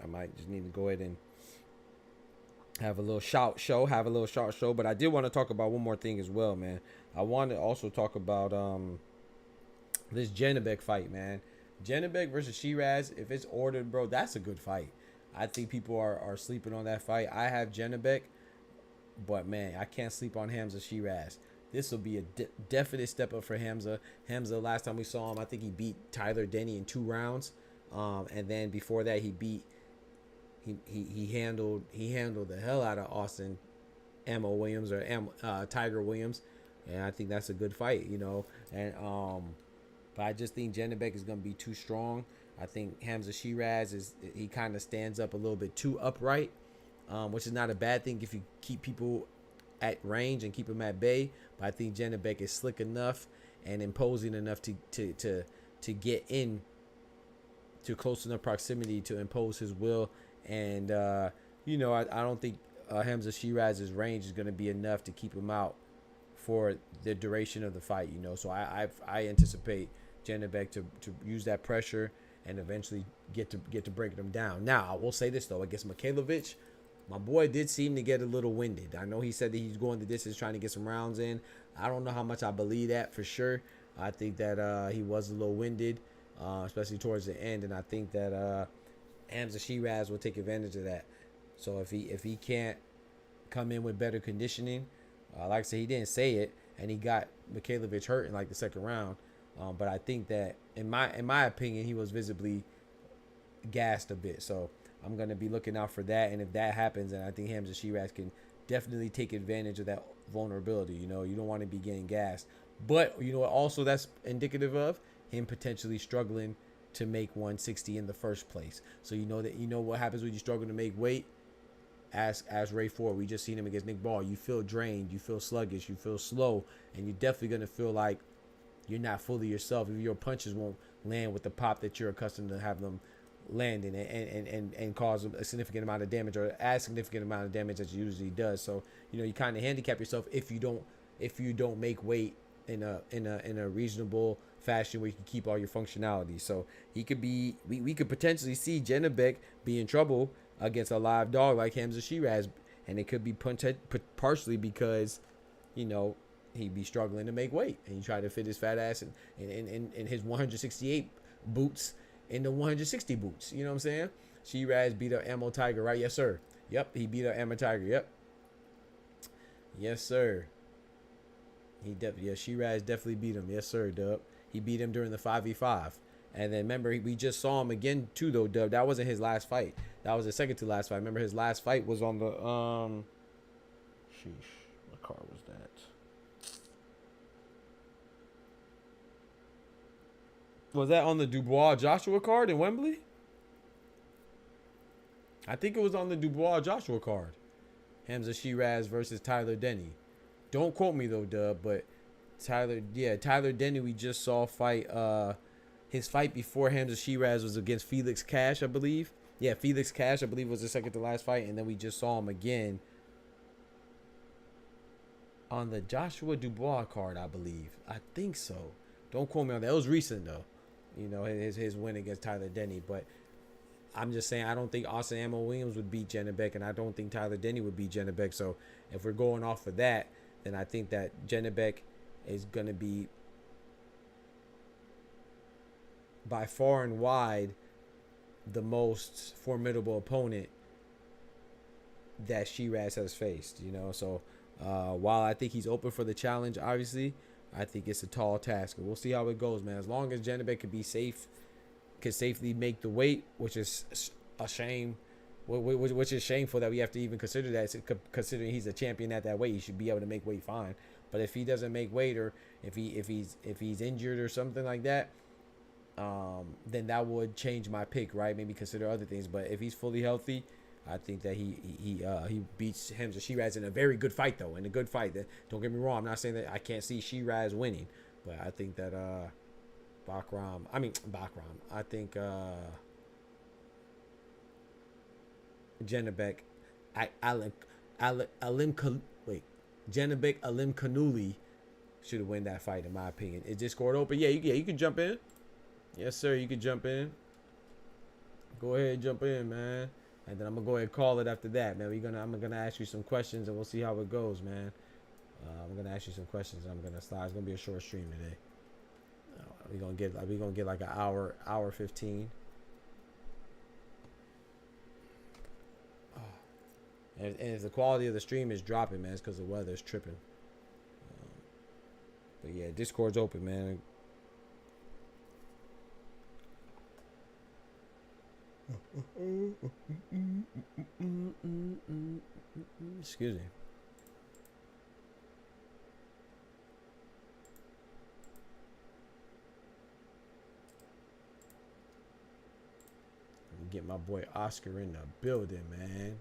I might just need to go ahead and have a little short show. But I did want to talk about one more thing as well, man. I want to also talk about this Janibek fight, man. Janibek versus Shiraz. If it's ordered, bro, that's a good fight. I think people are sleeping on that fight. I have Janibek, but man, I can't sleep on Hamza Shiraz. This will be a definite step up for Hamza. Hamza, last time we saw him, I think he beat Tyler Denny in 2 rounds. And then before that, he handled the hell out of Austin Williams or Tiger Williams, and I think that's a good fight, you know. And but I just think Janibek is gonna be too strong. I think Hamza Shiraz he kind of stands up a little bit too upright, which is not a bad thing if you keep people at range and keep them at bay. But I think Janibek is slick enough and imposing enough to get in to close enough proximity to impose his will. And you know, I don't think Hamza Shiraz's range is going to be enough to keep him out for the duration of the fight, you know. So I anticipate Janibek to use that pressure and eventually get to breaking him down. Now, I will say this though, against Mikhailovich, my boy did seem to get a little winded. I know he said that he's going the distance trying to get some rounds in. I don't know how much I believe that for sure. I think that he was a little winded, especially towards the end, and I think that Hamza Shiraz will take advantage of that. So if he can't come in with better conditioning, like I said, he didn't say it, and he got Mikhailovich hurt in like the 2nd round. But I think that in my opinion, he was visibly gassed a bit. So I'm gonna be looking out for that, and if that happens, then I think Hamza Shiraz can definitely take advantage of that vulnerability. You know, you don't want to be getting gassed, but you know what? Also, that's indicative of him potentially struggling to make 160 in the first place. So you know what happens when you struggle to make weight. Ask Ray Ford. We just seen him against Nick Ball. You feel drained, you feel sluggish, you feel slow, and you're definitely gonna feel like you're not fully yourself. If your punches won't land with the pop that you're accustomed to have them landing, and cause a significant amount of damage, or as significant amount of damage as it usually does. So you know, you kind of handicap yourself if you don't make weight in a reasonable fashion where you can keep all your functionality. So he could be, we could potentially see Janibek be in trouble against a live dog like Hamza Shiraz, and it could be partially because, you know, he'd be struggling to make weight, and he tried to fit his fat ass in his 168 boots into 160 boots. You know what I'm saying? Shiraz beat up Ammo Tiger, right? Yes, sir. Yep, he beat up Ammo Tiger. Yep. Yes, sir. Shiraz definitely beat him. Yes, sir, Dub. He beat him during the 5v5. And then remember, we just saw him again too, though, Dub. That wasn't his last fight. That was the second to last fight. Remember, his last fight was on the sheesh, what card was that? Was that on the Dubois Joshua card in Wembley? I think it was on the Dubois Joshua card. Hamza Shiraz versus Tyler Denny. Don't quote me though, Dub, but Tyler Denny we just saw fight. His fight before Hamza Shiraz was against Felix Cash, I believe. Yeah, Felix Cash, I believe, was the second to last fight, and then we just saw him again on the Joshua Dubois card, I believe. I think so. Don't quote me on that. It was recent though. You know, his win against Tyler Denny, but I'm just saying I don't think Austin Ammo Williams would beat Janibek, and I don't think Tyler Denny would beat Janibek. So if we're going off of that, then I think that Janibek is going to be by far and wide the most formidable opponent that Shiraz has faced, you know. So while I think he's open for the challenge, obviously, I think it's a tall task. We'll see how it goes, man. As long as Janibek could be safe, could safely make the weight, which is a shame, which is shameful that we have to even consider that, considering he's a champion at that weight. He should be able to make weight fine. But if he doesn't make weight, or if he's injured or something like that, then that would change my pick, right? Maybe consider other things. But if he's fully healthy, I think that he beats Hamza Shiraz in a very good fight, though. In a good fight. Don't get me wrong. I'm not saying that I can't see Shiraz winning, but I think that I think Janabek Janabek Alim Kanuli should have won that fight, in my opinion. Is Discord open? Yeah, you can jump in. Yes, sir, you can jump in. Go ahead and jump in, man. And then I'm gonna go ahead and call it after that, man. I'm gonna ask you some questions and we'll see how it goes, man. I'm gonna ask you some questions. I'm gonna start. It's gonna be a short stream today. We gonna get like an hour 15. And if the quality of the stream is dropping, man, it's because the weather's tripping. But yeah, Discord's open, man. Excuse me. Get my boy Oscar in the building, man.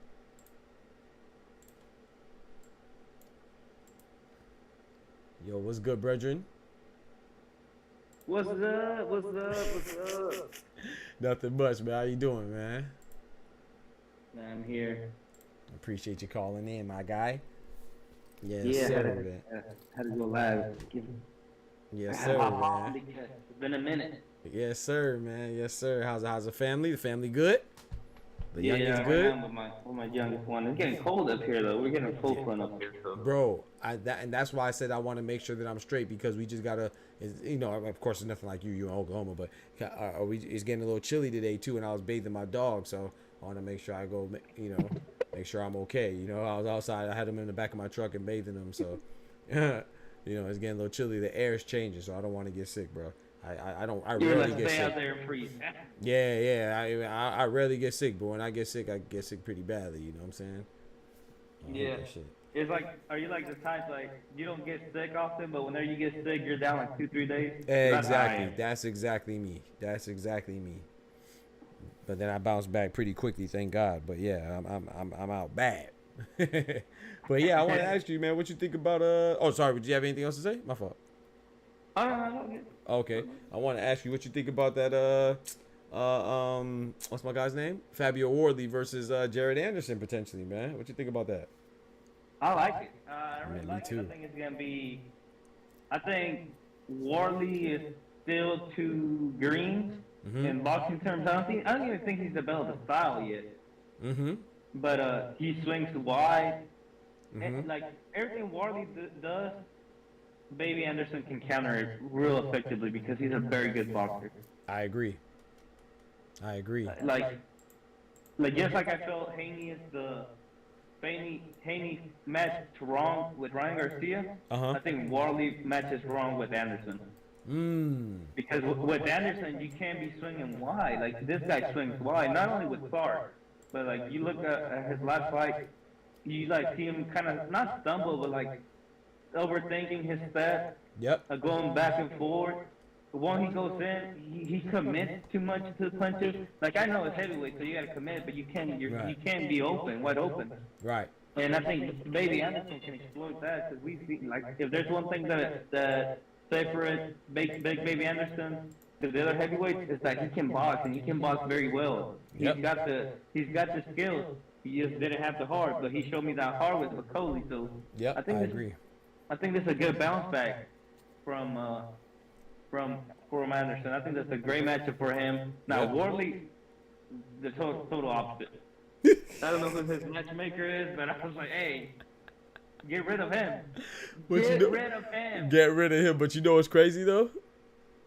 Yo, what's good, brethren? What's up? What's up? What's up? Nothing much, man. How you doing, man? I'm here. Appreciate you calling in, my guy. Yes, Yeah, sir, had to go live. Yes, sir, man. It's been a minute. Yes, sir, man. Yes, sir. How's the family? The family good? The youngest right good? now with my youngest one. It's getting cold up here, though. We're getting a cold front up here, so. Bro, and that's why I said I want to make sure that I'm straight, because we just gotta, you know, of course it's nothing like you're in Oklahoma, but it's getting a little chilly today too, and I was bathing my dog, so I want to make sure I go, you know, make sure I'm okay. You know, I was outside, I had him in the back of my truck and bathing him, so you know, it's getting a little chilly. The air is changing, so I don't want to get sick, bro. I rarely get sick. Out there and freeze. Yeah. I rarely get sick, but when I get sick pretty badly. You know what I'm saying? Yeah. It's like, are you like the type like you don't get sick often, but whenever you get sick, you're down like 2-3 days? Exactly. That's exactly me. But then I bounce back pretty quickly, thank God. But yeah, I'm out bad. But yeah, I want to ask you, man, what you think about Oh, sorry. Did you have anything else to say? My fault. Okay, I want to ask you what you think about that. What's my guy's name? Fabio Wardley versus Jared Anderson potentially, man. What you think about that? I like it. I really like too. it. I think it's gonna be. I think Wardley is still too green in boxing terms. I don't even think he's developed a style yet. But he swings wide, and like everything Wardley does, Baby Anderson can counter it real effectively because he's a very good boxer. I agree. Like just like I felt Haney matched wrong with Ryan Garcia. I think Wardley matches wrong with Anderson. Because with Anderson, you can't be swinging wide. Like this guy swings wide, not only with Clark, but like you look at his last fight, you like see him kind of not stumble, but like overthinking his step, going back and forth. When he goes in, he commits too much to the punches. Like I know it's heavyweight, so you gotta commit, but you can't be wide open. Right. And I think Baby Anderson can exploit that because we see like if there's one thing that separates Baby Anderson to the other heavyweights is that he can box and he can box very well. He's got the skills. He just didn't have the heart, but he showed me that heart with McCauley. So I agree. I think this is a good bounce back from Anderson. I think that's a great matchup for him. Now Wardley, the total opposite. I don't know who his matchmaker is, but I was like, hey, get rid of him. Get rid of him. But you know what's crazy though?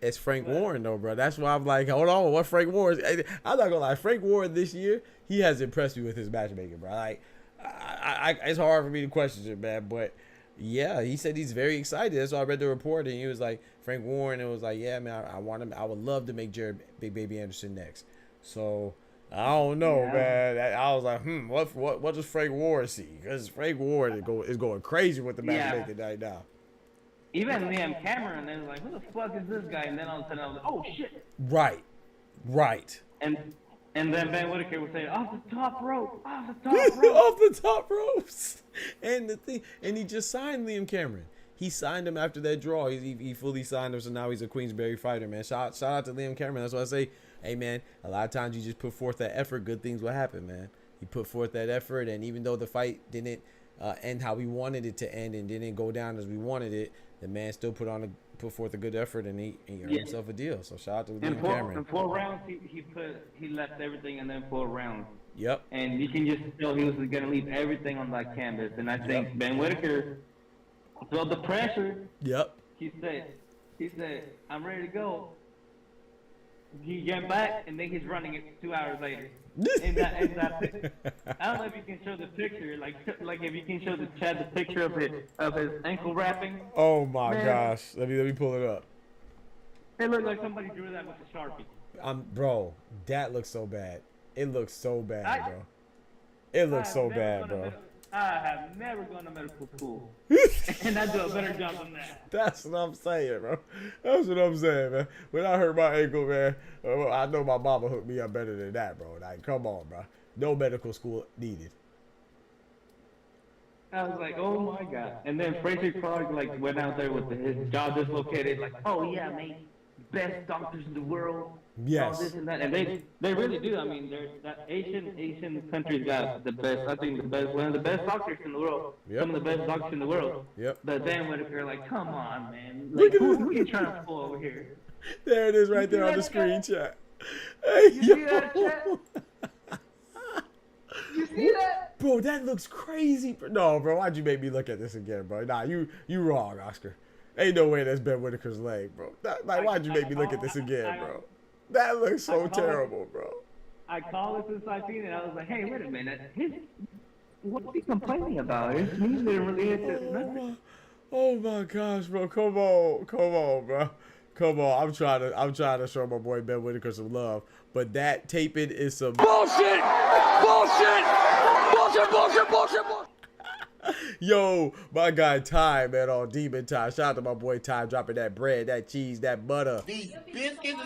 It's Frank Warren though, bro. That's why I'm like, hold on, what Frank Warren? I'm not gonna lie, Frank Warren this year, he has impressed me with his matchmaking, bro. Like, it's hard for me to question it, man, but. Yeah, he said he's very excited. That's why I read the report, and he was like, Frank Warren, and was like, yeah, man, I want him. I would love to make Big Baby Anderson next. So I don't know, man. I was like, what does Frank Warren see? Because Frank Warren is going crazy with the matchmaking right now. Even Liam Cameron, they was like, who the fuck is this guy? And then all of a sudden I was like, oh shit. Right. And then Van Whitaker would say, off the top rope, off the top rope. Off the top ropes. And he just signed Liam Cameron. He signed him after that draw. He fully signed him, so now he's a Queensberry fighter, man. Shout out to Liam Cameron. That's why I say, hey, man, a lot of times you just put forth that effort, good things will happen, man. He put forth that effort, and even though the fight didn't end how we wanted it to end and didn't go down as we wanted it, the man still put forth a good effort, and he earned himself a deal. So shout out to Liam Cameron. In 4 rounds, he left everything in them 4 rounds. Yep. And you can just tell he was gonna leave everything on that canvas. And I think Ben Whitaker felt the pressure. Yep. He said, I'm ready to go. He got back, and then he's running it 2 hours later. And that, I don't know if you can show the picture, like if you can show the chat the picture of his ankle wrapping. Oh my gosh, let me pull it up. It looked like somebody drew that with a Sharpie. Bro, that looks so bad. It looks so bad, bro. It looks so bad, bro. I have never gone to medical school, and I do a better job than that. That's what I'm saying, bro. That's what I'm saying, man. When I hurt my ankle, man, I know my mama hooked me up better than that, bro. Like, come on, bro. No medical school needed. I was like, oh my god. And then Fraser Clark went out there with his jaw dislocated, like, oh yeah, mate, best doctors in the world. Yes. All this and that, and they really do. I mean, that Asian countries got the best. I think one of the best doctors in the world. Yep. Some of the best doctors in the world. Yep. But then Whitaker, like, come on, man. Like, who you trying to pull over here? There it is, right there on the screen, chat. Hey, You see that, chat? You see that? Bro, that looks crazy. No, bro, why'd you make me look at this again, bro? Nah, you wrong, Oscar. Ain't no way that's Ben Whitaker's leg, bro. Why'd you make me look at this again, bro? That looks so terrible, bro. I called it since I seen it. I was like, hey, wait a minute. What's he complaining about? His knees didn't really hit this. Oh my gosh, bro. Come on, bro. Come on. I'm trying to show my boy Ben Whitaker some love. But that taping is some bullshit! Yo, my guy Ty, man, on Demon Ty. Shout out to my boy Ty dropping that bread, that cheese, that butter. These biscuits.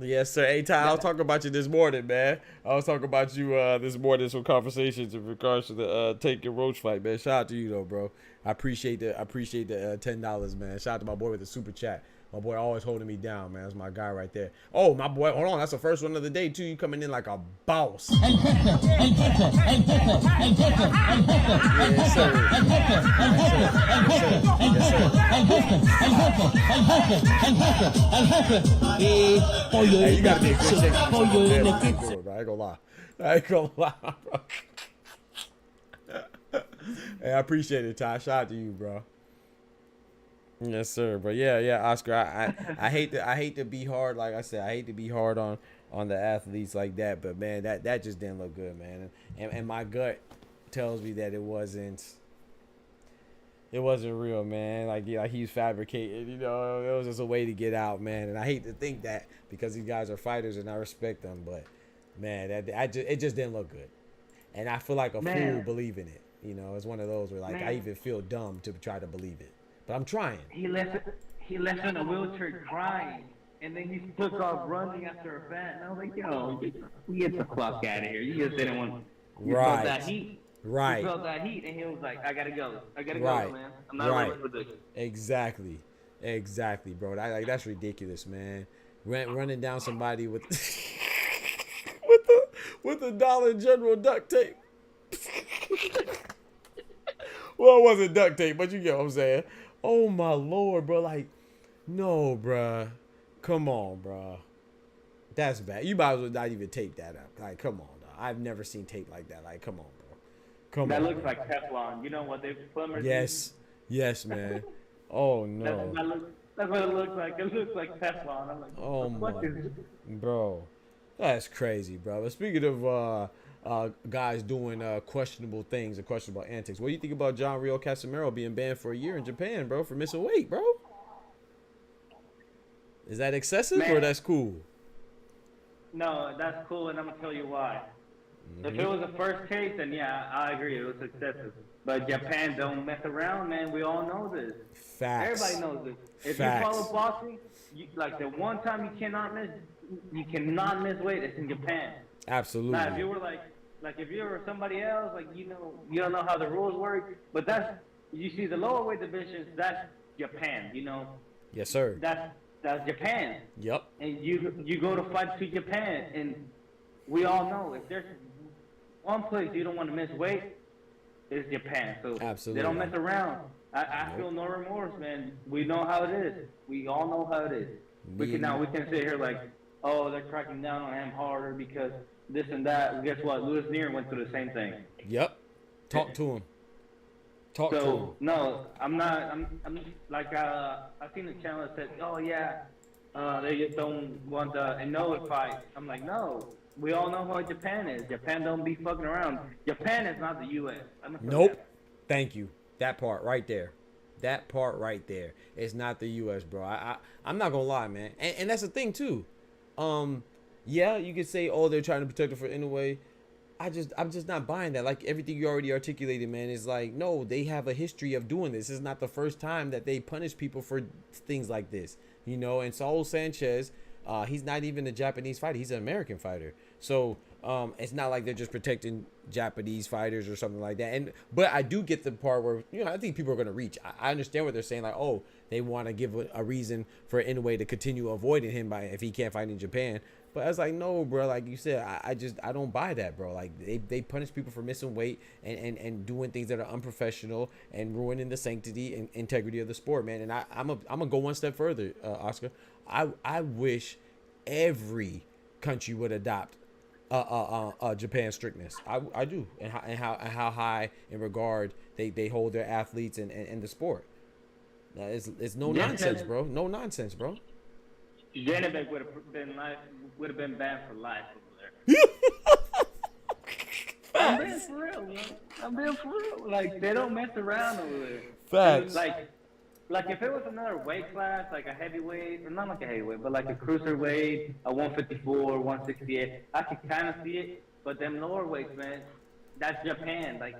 Yes, sir. Hey, Ty, I was talking about you this morning, man. I was talking about you this morning, some conversations in regards to the Tank and Roach fight, man. Shout out to you, though, bro. I appreciate the $10, man. Shout out to my boy with the super chat. My boy always holding me down, man. That's my guy right there. Oh, my boy. Hold on. That's the first one of the day, too. You coming in like a boss. Yes, sir. Hey, you gotta be a good shaker. I ain't gonna lie, bro. Hey, I appreciate it, Ty. Shout out to you, bro. Yes, sir. But yeah, Oscar. I hate to be hard. Like I said, I hate to be hard on the athletes like that. But man, that just didn't look good, man. And my gut tells me that it wasn't real, man. Like he's fabricated. You know, it was just a way to get out, man. And I hate to think that because these guys are fighters and I respect them. But man, it just didn't look good. And I feel like a fool believing it. You know, it's one of those where like I even feel dumb to try to believe it. But I'm trying. He left in a wheelchair crying, and then he took off running after a bat. And I was like, yo, get the fuck out of here. You just didn't want to felt that heat. Right. He felt that heat, and he was like, I gotta go, man. I'm not ready for this. Exactly, bro. That's ridiculous, man. Running down somebody with with the Dollar General duct tape. Well, it wasn't duct tape, but you get what I'm saying. Oh my Lord, bro. Like, no, bro. Come on, bro. That's bad. You might as well not even tape that up. Like, come on, dog. I've never seen tape like that. Like, come on, bro. Come on. That looks like Teflon. You know what they plumbers Yes, man. Oh no. That's what it looks like. It looks like Teflon. I'm like, oh what my, is bro. That's crazy, bro. But speaking of guys doing questionable things and questionable antics, what do you think about Riel Casimero being banned for a year in Japan, bro, for missing weight, bro? Is that excessive or that's cool? No, that's cool, and I'm gonna tell you why. If it was the first case, then yeah, I agree, it was excessive. But Japan don't mess around, man. We all know this. Facts. Everybody knows this. If Facts. you follow boxing, like the one time you cannot miss weight, it's in Japan. Absolutely. Now, if you were like if you were somebody else, like you don't know how the rules work. But you see the lower weight divisions, that's Japan. You know, Yes, sir. That's Japan. Yep. And you go to fight to Japan, and we all know if there's one place you don't want to miss weight, it's Japan. So Absolutely. they don't mess around. I feel no remorse, man. We know how it is. We all know how it is. We can sit here like, oh, they're cracking down on him harder because this and that. Well, guess what? Louis Neer went through the same thing. Yep. Talk to him. Talk to him. No, I'm not. I'm like I've seen the channel that said, oh yeah, they just don't want the Inoue fight. I'm like, no. We all know how Japan is. Japan don't be fucking around. Japan is not the U.S. Nope. Thank you. That part right there. That part right there. It's not the U.S., bro. I'm not gonna lie, man. And that's the thing too. Yeah, you could say, oh, they're trying to protect it for Inoue. I'm just not buying that. Like everything you already articulated, man, is like, no, they have a history of doing this. This is not the first time that they punish people for things like this, you know. And Saul Sanchez, he's not even a Japanese fighter. He's an American fighter. So it's not like they're just protecting Japanese fighters or something like that. But I do get the part where, you know, I think people are going to reach. I understand what they're saying. Like, oh, they want to give a reason for Inoue to continue avoiding him if he can't fight in Japan. But I was like, no, bro. Like you said, I don't buy that, bro. Like they punish people for missing weight and doing things that are unprofessional and ruining the sanctity and integrity of the sport, man. And I'm gonna go one step further, Oscar. I wish every country would adopt Japan's strictness. I do, and how high in regard they hold their athletes and the sport. It's no nonsense, bro. No nonsense, bro. Benavidez would have been banned for life over there. I'm being for real, man. I'm being for real. Like they don't mess around over there. Facts. Like if it was another weight class, like a heavyweight, or not like a heavyweight, but like a cruiserweight, a 154, 168, I could kind of see it. But them lower weights, man, that's Japan. Like,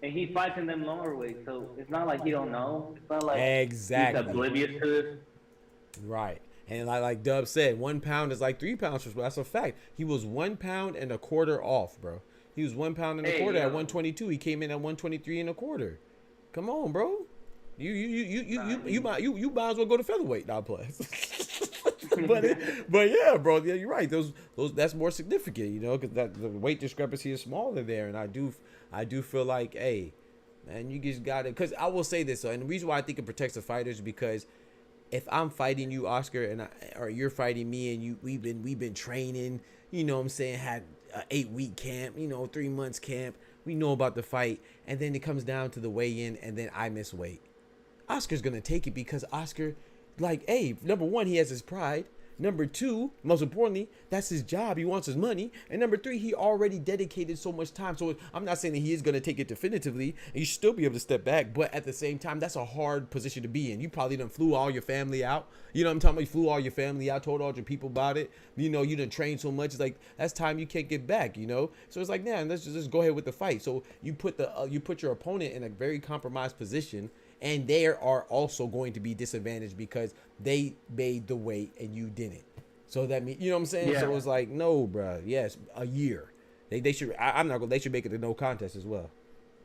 and he fights in them lower weights, so it's not like he don't know. It's not like he's oblivious to this. Right. And like Dub said, 1 pound is like 3 pounds. That's a fact. He was 1 pound and a quarter off, bro. He was 1 pound and a quarter at 122. He came in at 123 and a quarter. Come on, bro. You might as well go to featherweight now, plus. but yeah, bro. Yeah, you're right. Those that's more significant, you know, because the weight discrepancy is smaller there, and I do feel like, hey, man, you just got it. Because I will say this, and the reason why I think it protects the fighters is because if I'm fighting you, Oscar, or you're fighting me, and we've been training, you know what I'm saying, had an 8-week camp, you know, 3 months camp, we know about the fight, and then it comes down to the weigh-in, and then I miss weight. Oscar's gonna take it because Oscar, like, hey, number one, he has his pride. Number two, most importantly, that's his job. He wants his money. And number three, he already dedicated so much time. So I'm not saying that he is going to take it definitively. And you should still be able to step back. But at the same time, that's a hard position to be in. You probably done flew all your family out. You know what I'm talking about? You flew all your family out, told all your people about it. You know, you done trained so much. It's like, that's time you can't get back, you know? So it's like, nah, let's just go ahead with the fight. So you put your opponent in a very compromised position. And they are also going to be disadvantaged because they made the weight and you didn't. So that means, you know what I'm saying? Yeah. So it's like, no, bro. Yes, a year. They should. They should make it a no contest as well.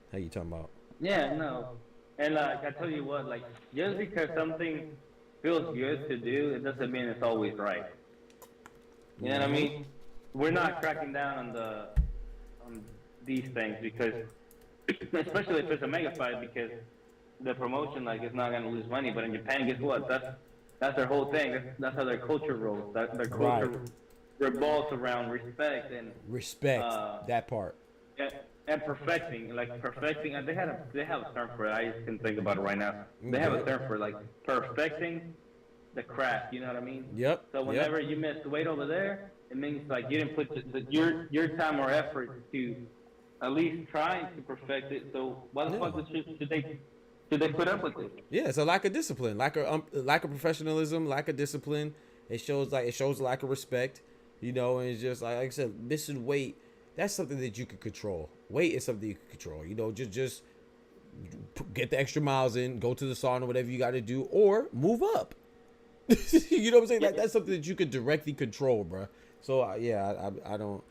How you talking about? Yeah, no. And like I tell you what, like just because something feels good to do, it doesn't mean it's always right. You know what I mean? We're not cracking down on these things because, especially if it's a mega fight, because the promotion like is not gonna lose money. But in Japan, guess what? That's their whole thing. That's how their culture rolls. Their culture revolves around respect and that part. And perfecting. And they have a term for it. I just can't think about it right now. They have a term for like perfecting the craft. You know what I mean? Yep. So whenever you miss the weight over there, it means like you didn't put your time or effort to at least trying to perfect it. So why the fuck should they put up with it? Yeah, it's a lack of discipline, lack of professionalism, lack of discipline. It shows lack of respect, you know. And it's just like I said, missing weight. That's something that you can control. Weight is something you can control. You know, just get the extra miles in, go to the sauna, whatever you got to do, or move up. You know what I'm saying? Like that's something that you could directly control, bro. So yeah, I don't.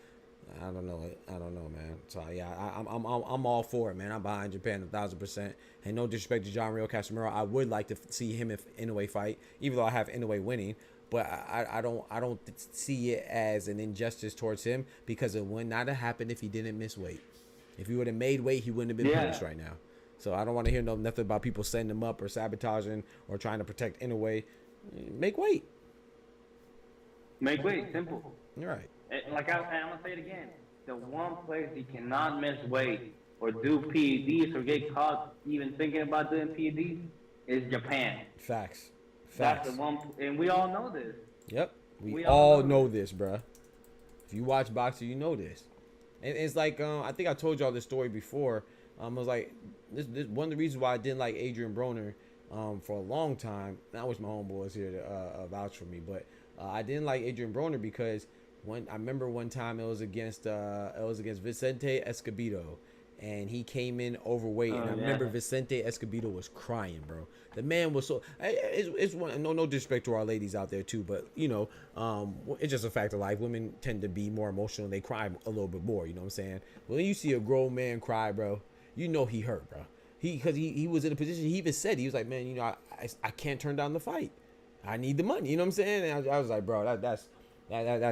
I don't know. I don't know, man. So yeah, I'm all for it, man. I'm behind Japan 1,000%. And no disrespect to Riel Casimero, I would like to see him if Inoue fight, even though I have Inoue winning. But I don't see it as an injustice towards him, because it would not have happened if he didn't miss weight. If he would have made weight, he wouldn't have been punished right now. So I don't want to hear nothing about people setting him up or sabotaging or trying to protect Inoue. Make weight. Make weight, simple. You're right. Like I'm gonna say it again. The one place he cannot miss weight or do PEDs or get caught even thinking about doing PEDs is Japan. Facts. That's the one, and we all know this. Yep, we all know this, bruh. If you watch boxing, you know this. And it's like I think I told y'all this story before. I was like, this one of the reasons why I didn't like Adrian Broner for a long time. I wish my homeboys here to vouch for me, but I didn't like Adrian Broner because I remember one time it was against Vicente Escobedo, and he came in overweight, and I remember Vicente Escobedo was crying, bro. The man was so. It's one. No disrespect to our ladies out there too, but you know, it's just a fact of life. Women tend to be more emotional. They cry a little bit more. You know what I'm saying? When you see a grown man cry, bro, you know he hurt, bro. Because he was in a position. He even said, he was like, man, you know, I can't turn down the fight. I need the money. You know what I'm saying? And I was like, bro, that's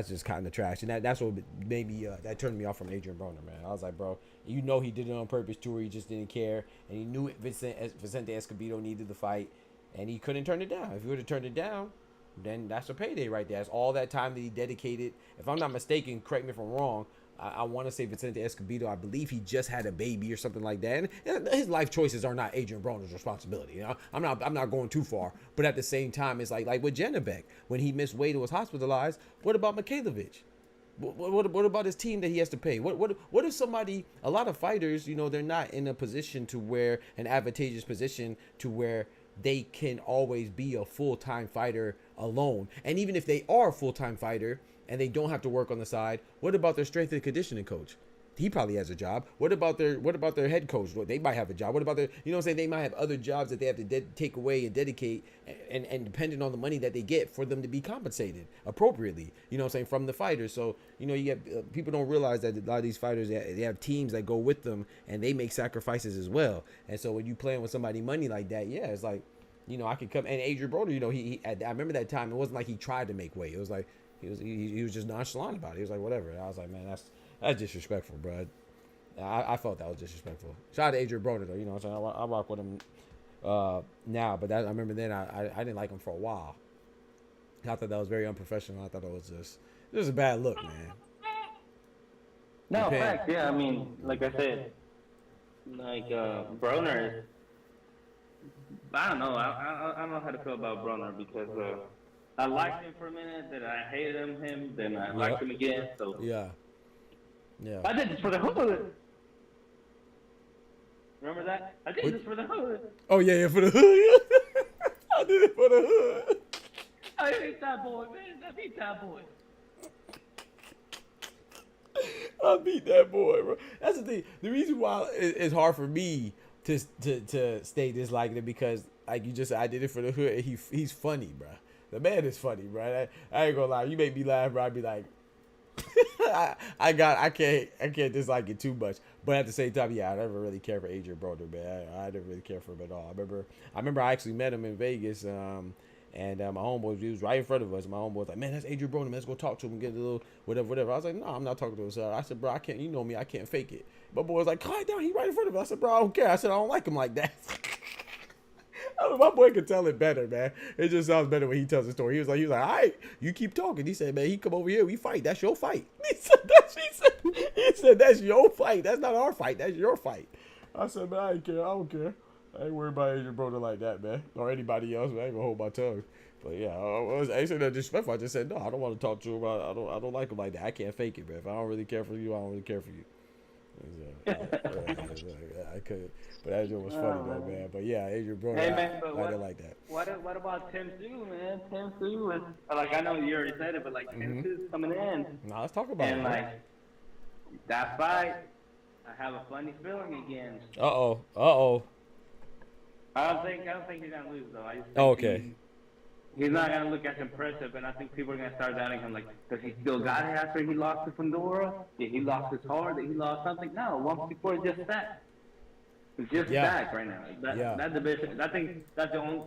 just kind of trash. And that's what made me that turned me off from Adrian Broner, man. I was like, bro, you know he did it on purpose too, or he just didn't care, and he knew Vicente Escobedo needed the fight, and he couldn't turn it down. If he would have turned it down, then that's a payday right there. That's all that time that he dedicated. If I'm not mistaken, correct me if I'm wrong, I want to say Vicente Escobedo, I believe he just had a baby or something like that. And his life choices are not Adrian Broner's responsibility. You know, I'm not going too far. But at the same time, it's like with Janabek, when he missed weight and was hospitalized. What about Mikhailovich? What about his team that he has to pay? What if somebody, a lot of fighters, you know, they're not in a position to where an advantageous position to where they can always be a full-time fighter alone. And even if they are a full-time fighter and they don't have to work on the side, what about their strength and conditioning coach? He probably has a job. What about their head coach? They might have a job. What about their, you know what I'm saying? They might have other jobs that they have to take away and dedicate, and depending on the money that they get for them to be compensated appropriately, you know what I'm saying, from the fighters. So, you know, you get people don't realize that a lot of these fighters, they have teams that go with them and they make sacrifices as well. And so when you playing with somebody money like that, yeah, it's like, you know, I could come, and Adrian Broner, you know, I remember that time, it wasn't like he tried to make weight. It was like, he was just nonchalant about it. He was like, whatever. And I was like, man, that's disrespectful, bro. I felt that was disrespectful. Shout out to Adrian Broner, though. You know what I'm saying? I rock with him now, but I remember then I didn't like him for a while. I thought that was very unprofessional. I thought it was just a bad look, man. No, fact, yeah. I mean, like I said, like Broner, I don't know. I don't know how to feel about Broner because I liked him for a minute, then I hated him, then I liked him again. So yeah. I did this for the hood. Remember that? I did this for the hood. Oh yeah, for the hood. I did it for the hood. I hate that boy, man. I beat that boy. I beat that boy, bro. That's the thing. The reason why it's hard for me to stay disliking it, because like you just said, I did it for the hood. And he's funny, bro. The man is funny, bro. I ain't gonna lie. You make me laugh, bro. I'd be like, I can't dislike it too much. But at the same time, yeah, I never really cared for Adrian Broner, man. I didn't really care for him at all. I remember I actually met him in Vegas, and my homeboy, he was right in front of us. My homeboy was like, man, that's Adrian Broner, man. Let's go talk to him and get a little whatever. I was like, no, I'm not talking to him, sir. I said, bro, I can't. You know me, I can't fake it. My boy was like, quiet down. He right in front of us. I said, bro, I don't care. I said, I don't like him like that. My boy can tell it better, man. It just sounds better when he tells the story. He was like, all right, you keep talking. He said, man, he come over here, we fight. That's your fight. He said, that's your fight. That's not our fight. That's your fight. I said, man, I ain't care. I don't care. I ain't worried about Adrian Broner like that, man, or anybody else. Man, I ain't gonna hold my tongue. But yeah, I ain't saying that disrespectful. I just said, no, I don't want to talk to him. I don't like him like that. I can't fake it, man. If I don't really care for you, I don't really care for you. I could, but Adrian was funny though, man. But yeah, Adrian Broner, hey, man, I didn't like that. What about Tim Tszyu, man? Tim Tszyu is like, I know you already said it, but like Tim Tszyu coming in. Now let's talk about and it. And like that fight, I have a funny feeling again. Uh oh. I don't think he's gonna lose though. Okay. he's not gonna look as impressive, and I think people are gonna start doubting him. Like, does he still got it after he lost to Fundora? Did he lost his heart? Did he lost something? No, 154 is just that. It's just that right now. That division. I think that's the only,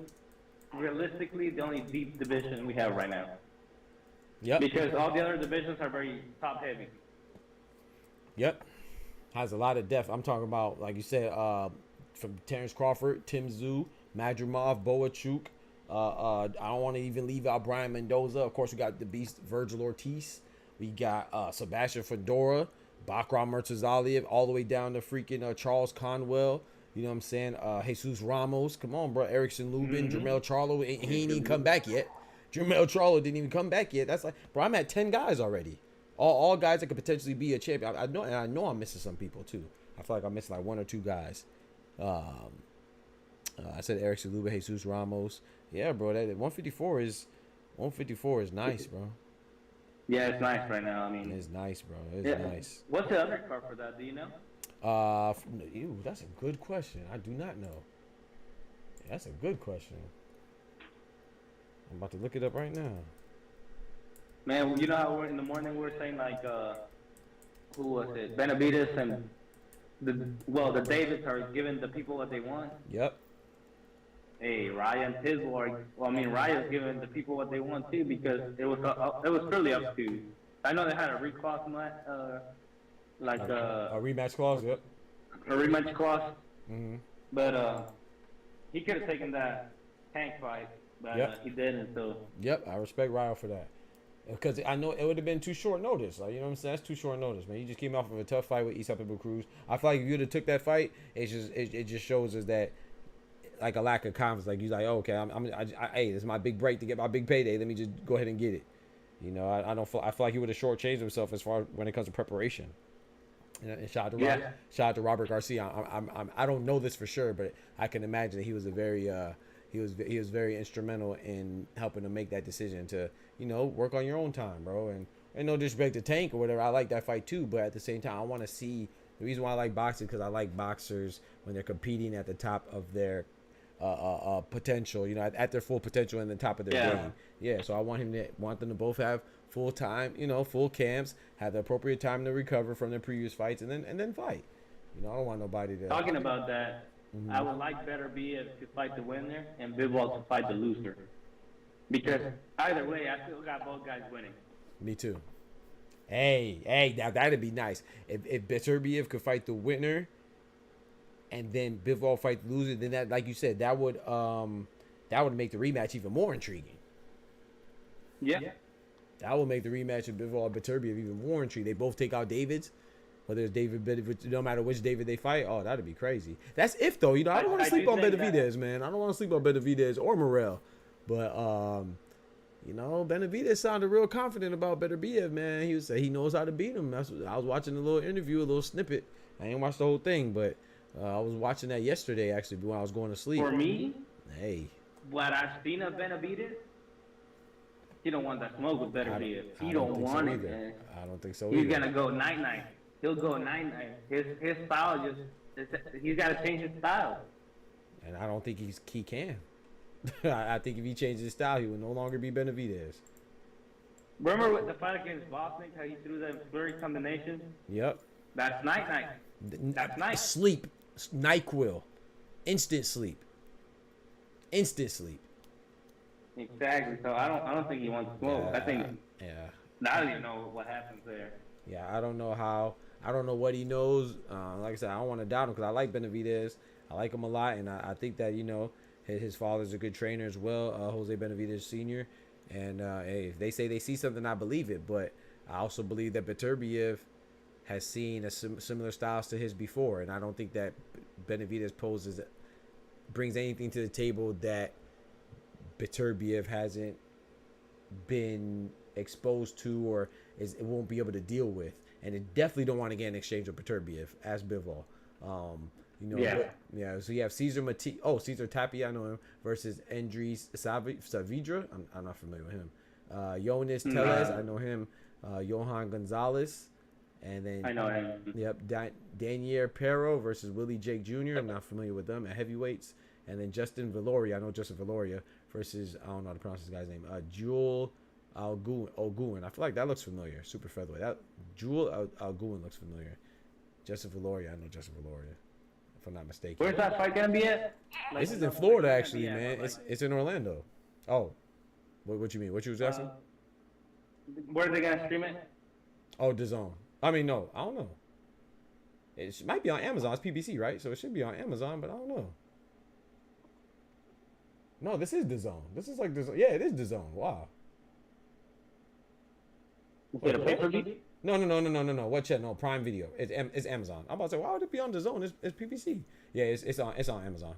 realistically, the only deep division we have right now. Yep. Because all the other divisions are very top heavy. Yep. Has a lot of depth. I'm talking about, like you said, from Terrence Crawford, Tim Tszyu, Madrimov, Boachuk. I don't want to even leave out Brian Mendoza. Of course, we got the beast Virgil Ortiz. We got Sebastian Fedora, Bakram Murtazaliev, all the way down to freaking Charles Conwell. You know what I'm saying? Jesus Ramos. Come on, bro. Erickson Lubin, Jermell Charlo. He ain't even come back yet. Jermell Charlo didn't even come back yet. That's like, bro, I'm at 10 guys already. All guys that could potentially be a champion. I know, and I know I'm missing some people too. I feel like I'm missing like 1 or 2 guys. I said Erickson Lubin, Jesus Ramos. Yeah, bro. That 154 is nice, bro. Yeah, it's nice right now. I mean, it's nice, bro. It's nice. What's the other card for that? Do you know? That's a good question. I do not know. That's a good question. I'm about to look it up right now. Man, you know how in the morning we were saying like, who was it? Benavidez and the Davids are giving the people what they want. Yep. Hey, Ryan Tiswar. Well, I mean, Ryan's giving the people what they want too, because it was clearly up to. I know they had a reclass, like a rematch clause. Yep. A rematch clause. Mm-hmm. But he could have taken that tank fight, but he didn't. So. Yep, I respect Ryan for that. Because I know it would have been too short notice. Like, you know what I'm saying? That's too short notice, man. You just came off of a tough fight with Isaac Cruz. I feel like if you would have took that fight, it just shows us that, like, a lack of confidence. Like, you're like, oh, okay, hey, this is my big break to get my big payday. Let me just go ahead and get it. You know, I feel like he would have shortchanged himself as far as when it comes to preparation. And shout out to Robert Garcia. I don't know this for sure, but I can imagine that he was a very he was very instrumental in helping to make that decision to, you know, work on your own time, bro. And no disrespect to Tank or whatever. I like that fight too, but at the same time, I want to see the reason why I like boxing, because I like boxers when they're competing at the top of their potential, you know, at their full potential and the top of their game. Yeah, so I want them to both have full time, you know, full camps, have the appropriate time to recover from their previous fights, and then fight. You know, I don't want nobody to. Talking about that, I would like Beterbiev to fight the winner and Bivol to fight the loser, because either way, I still got both guys winning. Me too. Hey, now that'd be nice if Beterbiev could fight the winner, and then Bivol fight the loser. Then that, like you said, that would make the rematch even more intriguing. Yeah. That will make the rematch of Bivol and Beterbiev even more intriguing. They both take out Davids, whether it's David, no matter which David they fight. Oh, that'd be crazy. That's if though. You know, I don't want to sleep on Benavidez, man. I don't want to sleep on Benavidez or Morel, but you know, Benavidez sounded real confident about Beterbiev, man. He was saying he knows how to beat him. I was watching a little interview, a little snippet. I ain't watched the whole thing, but I was watching that yesterday actually when I was going to sleep. For me, hey, what I've seen of Benavidez, he don't want that smoke with Beterbiev. He don't want it, man. I don't think so. He's gonna go 9-9. He'll go 9-9. His style he's got to change his style. And I don't think he can. I think if he changes his style, he will no longer be Benavidez. Remember with the fight against Boston, how he threw that blurry combination? Yep. That's night. That's night. Sleep. NyQuil. Instant sleep. Exactly. So I don't think he wants to smoke. I think. Yeah. I don't even know what happens there. Yeah, I don't know how. I don't know what he knows. Like I said, I don't want to doubt him because I like Benavidez. I like him a lot, and I think that, you know, his father's a good trainer as well, Jose Benavidez Sr. And hey, if they say they see something, I believe it. But I also believe that Beterbiev has seen similar styles to his before, and I don't think that Benavidez brings anything to the table that Beterbiev hasn't been exposed to or it won't be able to deal with. And it definitely don't want to get in exchange with Beterbiev as Bivol. You know, yeah. So you have Cesar Tapia, I know him, versus Andries Saavedra. I'm not familiar with him. Jonas Tellez, I know him. Johan Gonzalez, and then I know him. Yep, Daniel Perro versus Willie Jake Jr. I'm not familiar with them at heavyweights. And then Justin Valoria, I know Justin Valoria versus, I don't know how to pronounce this guy's name. Jewel Alguin. I feel like that looks familiar. Super featherweight. That Jewel Alguin looks familiar. Justin Valoria. I know Justin Valoria, if I'm not mistaken. Where's that fight gonna be at? Like, This is in Florida, actually, man. It's in Orlando. Oh, what you mean? What you was asking? Where are they gonna stream it? Oh, DAZN. I mean, no, I don't know. It might be on Amazon. It's PBC, right? So it should be on Amazon, but I don't know. No, this is DAZN. This is like DAZN. Yeah, it is DAZN. Wow. Is it a pay-per-view? No. What channel? No, Prime Video. It's Amazon. I'm about to say, why would it be on DAZN? It's PBC. Yeah, it's on Amazon.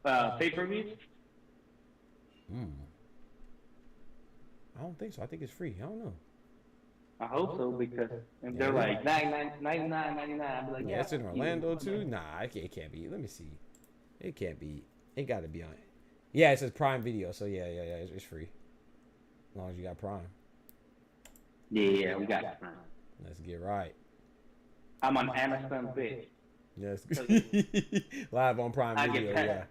Pay-per-view? I don't think so. I think it's free. I don't know. I hope so, because if they're like $99.99, I'd be like, yeah, it's in Orlando too. Nah, it can't be. Let me see. It can't be. It got to be on. Yeah, it says Prime Video, so yeah, it's free. As long as you got Prime. Yeah, we got Prime. Let's get right. I'm on Amazon bitch. Yes. Live on Prime Video. Yeah,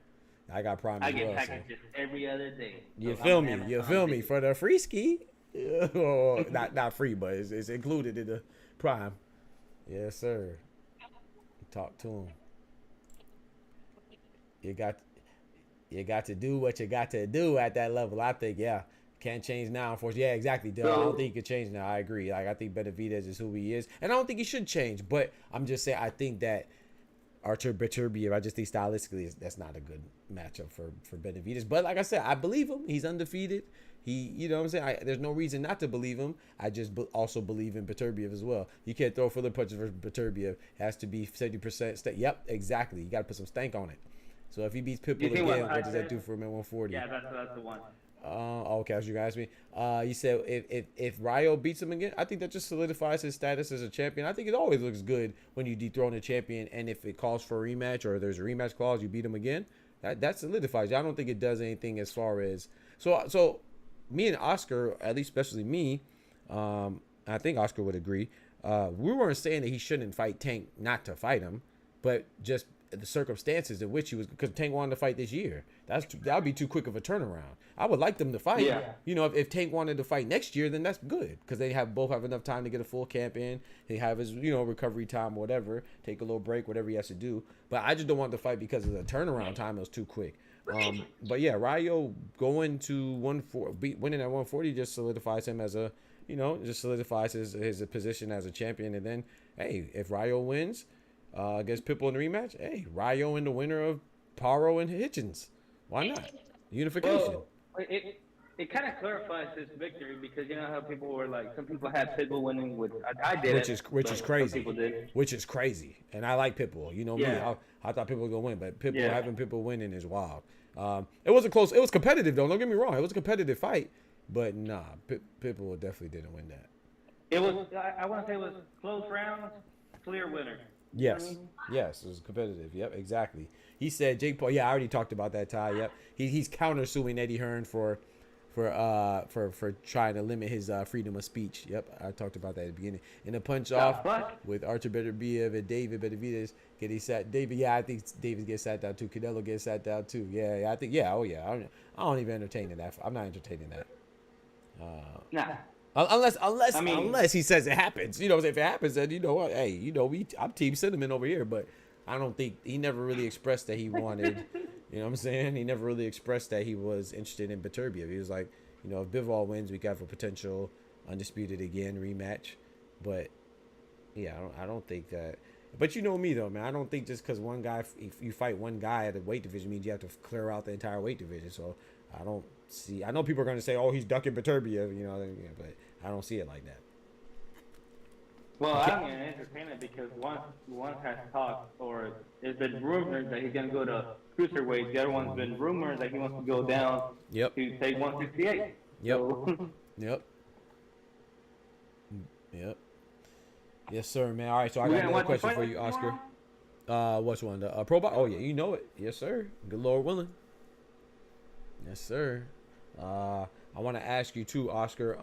I got Prime. I get packages every other day. You feel me? You feel me? For the free ski. Well, not free, but it's included in the Prime. Yes, sir. Talk to him. You got to do what you got to do at that level. I think, yeah. Can't change now, unfortunately. Yeah, exactly, Dylan. I don't think he could change now. I agree. Like, I think Benavidez is who he is. And I don't think he should change. But I'm just saying, I think that Artur Beterbiev, I just think stylistically, that's not a good matchup for Benavidez. But like I said, I believe him. He's undefeated. You know what I'm saying? There's no reason not to believe him. I just also believe in Beterbiev as well. You can't throw filler punches versus Beterbiev. It has to be 70%. Yep, exactly. You got to put some stank on it. So if he beats Pitbull again, what does that do for him at 140? Yeah, that's the one. Okay, as you guys asked me. You said if Riel beats him again, I think that just solidifies his status as a champion. I think it always looks good when you dethrone a champion, and if it calls for a rematch or there's a rematch clause, you beat him again. That solidifies. I don't think it does anything as far as so. Me and Oscar, at least especially me, I think Oscar would agree. We weren't saying that he shouldn't fight Tank, not to fight him, but just the circumstances in which he was, because Tank wanted to fight this year. That would be too quick of a turnaround. I would like them to fight. Yeah. You know, if Tank wanted to fight next year, then that's good, because they both have enough time to get a full camp in. He have his recovery time, whatever, take a little break, whatever he has to do. But I just don't want to fight because of the turnaround time. It was too quick. But yeah, Riel going to winning at 140 just solidifies him as a, just solidifies his position as a champion. And then, hey, if Riel wins against Pitbull in the rematch, hey, Riel in the winner of Paro and Hitchens. Why not? Unification. Well, it kind of clarifies his victory, because you know how people were like, some people had Pitbull winning with, I did, which is crazy. Some people did. Which is crazy, and I like Pitbull. You know me, I thought Pitbull was gonna win, but having Pitbull winning is wild. It wasn't close. It was competitive though. Don't get me wrong. It was a competitive fight, but nah, Pitbull definitely didn't win that. It was. I want to say it was close rounds, clear winner. Yes, yes, it was competitive. Yep, exactly. He said Jake Paul. Yeah, I already talked about that, Ty. Yep, he's countersuing Eddie Hearn for trying to limit his freedom of speech. Yep, I talked about that at the beginning. In a punch off with Artur Beterbiev and David Benavidez getting sat. David, yeah, I think David gets sat down too. Canelo gets sat down too. Yeah, I think, yeah, oh yeah. I don't even entertain that. I'm not entertaining that. Nah. Unless he says it happens. If it happens, then what? Hey, I'm Team Cinnamon over here, but I don't think he never really expressed that he wanted. You know what I'm saying? He never really expressed that he was interested in Beterbiev. He was like, if Bivol wins, we got a potential undisputed again rematch. But yeah, I don't think that. But you know me though, man. I don't think just because one guy, if you fight one guy at a weight division, means you have to clear out the entire weight division. So I don't see. I know people are going to say, "Oh, he's ducking Beterbiev," but I don't see it like that. Well, I don't even entertain it, because one has talked, or it's been rumored that he's going to go to cruiserweight. The other one's been rumored that he wants to go down to take 168. Yep. So. Yep. Yes, sir, man. All right, so I got another question for you, Oscar. Which one? The Pro Box? Oh, yeah, you know it. Yes, sir. Good Lord willing. Yes, sir. I want to ask you too, Oscar.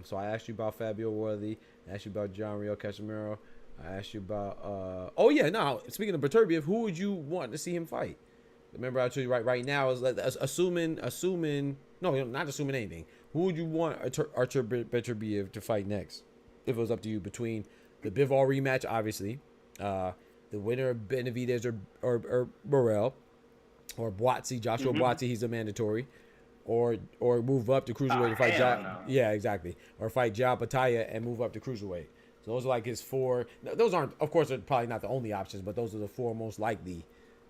So I asked you about Fabio Worthy. I asked you about Riel Casimero. I asked you about. Oh yeah, now speaking of Beterbiev, who would you want to see him fight? Remember, I told you right now is like assuming. No, not assuming anything. Who would you want Artur Beterbiev to fight next? If it was up to you, between the Bivol rematch, obviously, the winner of Benavidez or Riel, or Boatsy, Joshua Boatsy, he's a mandatory, or move up to cruiserweight to fight Yeah, exactly. Or fight Riel Casimero and move up to cruiserweight. So those are like his 4. Those aren't, of course, they're probably not the only options, but those are the 4 most likely.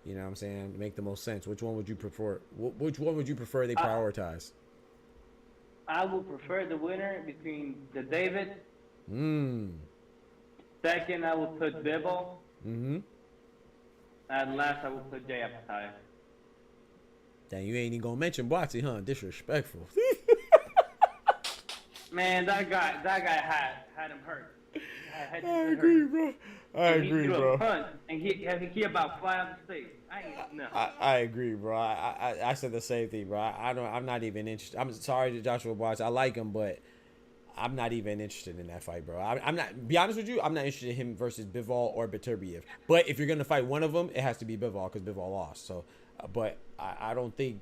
You know what I'm saying? Make the most sense. Which one would you prefer? Which one would you prefer they prioritize? I would prefer the winner between the David. Second, I would put Bivol. And last, I would put Riel Casimero. Dang, you ain't even gonna mention Boatsy, huh? Disrespectful. Man, that guy had him hurt. I agree, bro. I agree, bro. Punch, and he about fly off the stage. I agree, bro. I said the same thing, bro. I'm not even interested. I'm sorry to Joshua Boatsy. I like him, but I'm not even interested in that fight, bro. I'm not. Be honest with you, I'm not interested in him versus Bivol or Beterbiev. But if you're gonna fight one of them, it has to be Bivol because Bivol lost. So, but I don't think.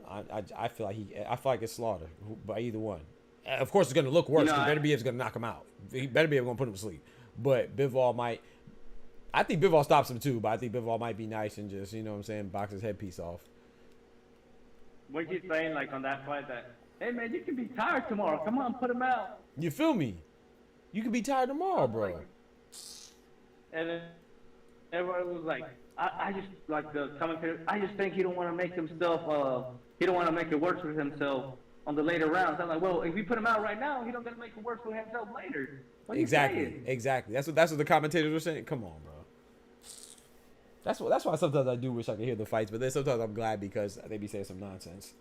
I feel like it's slaughter by either one. Of course, it's gonna look worse because Beterbiev's gonna knock him out. Beterbiev gonna put him to sleep. But Bivol might. I think Bivol stops him too, but I think Bivol might be nice and just, you know what I'm saying, box his headpiece off. What you saying, like, on that fight that, hey, man, you can be tired tomorrow. Come on, put him out. You feel me? You can be tired tomorrow, bro. And then everyone was like, I just, like the commentator, I just think he don't want to make himself, he don't want to make it worse for himself on the later rounds. I'm like, well, if we put him out right now, he don't gonna make it worse for himself later. Exactly. That's what the commentators were saying. Come on, bro. That's why sometimes I do wish I could hear the fights, but then sometimes I'm glad because they be saying some nonsense.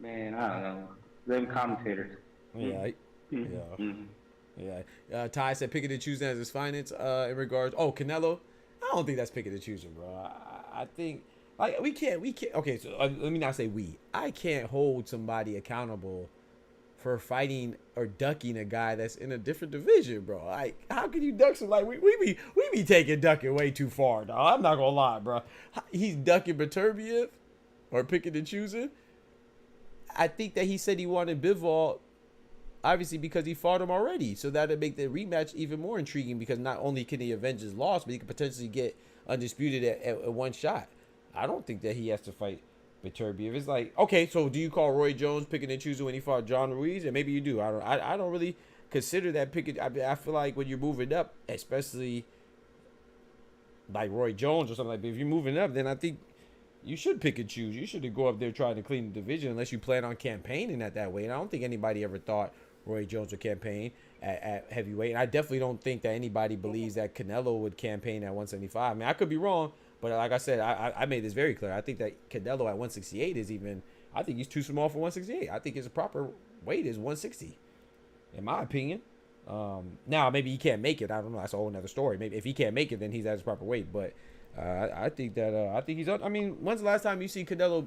Man, I don't know. Them commentators. Yeah. Yeah. Ty said picking and choosing as his finance in regards. Oh, Canelo. I don't think that's picking and choosing, bro. I think like we can't. Okay, so let me not say we. I can't hold somebody accountable for fighting or ducking a guy that's in a different division, bro. Like, how can you duck some? Like, we be taking ducking way too far, dog. I'm not gonna lie, bro. He's ducking Beterbiev or picking and choosing. I think that he said he wanted Bivol, obviously because he fought him already. So that'd make the rematch even more intriguing because not only can he avenge his loss, but he could potentially get undisputed at one shot. I don't think that he has to fight Beterbiev. It's like, okay, so do you call Roy Jones picking and choosing when he fought John Ruiz? And maybe you do. I don't really consider that picking. I feel like when you're moving up, especially like Roy Jones or something like that, if you're moving up, then I think you should pick and choose. You shouldn't go up there trying to clean the division unless you plan on campaigning at that way. And I don't think anybody ever thought Roy Jones would campaign at heavyweight. And I definitely don't think that anybody believes that Canelo would campaign at 175. I mean, I could be wrong. But like I said, I made this very clear. I think that Canelo at 168 is even, I think he's too small for 168. I think his proper weight is 160, in my opinion. Now, maybe he can't make it. I don't know. That's a whole other story. Maybe if he can't make it, then he's at his proper weight. But I think he's, I mean, when's the last time you see Canelo,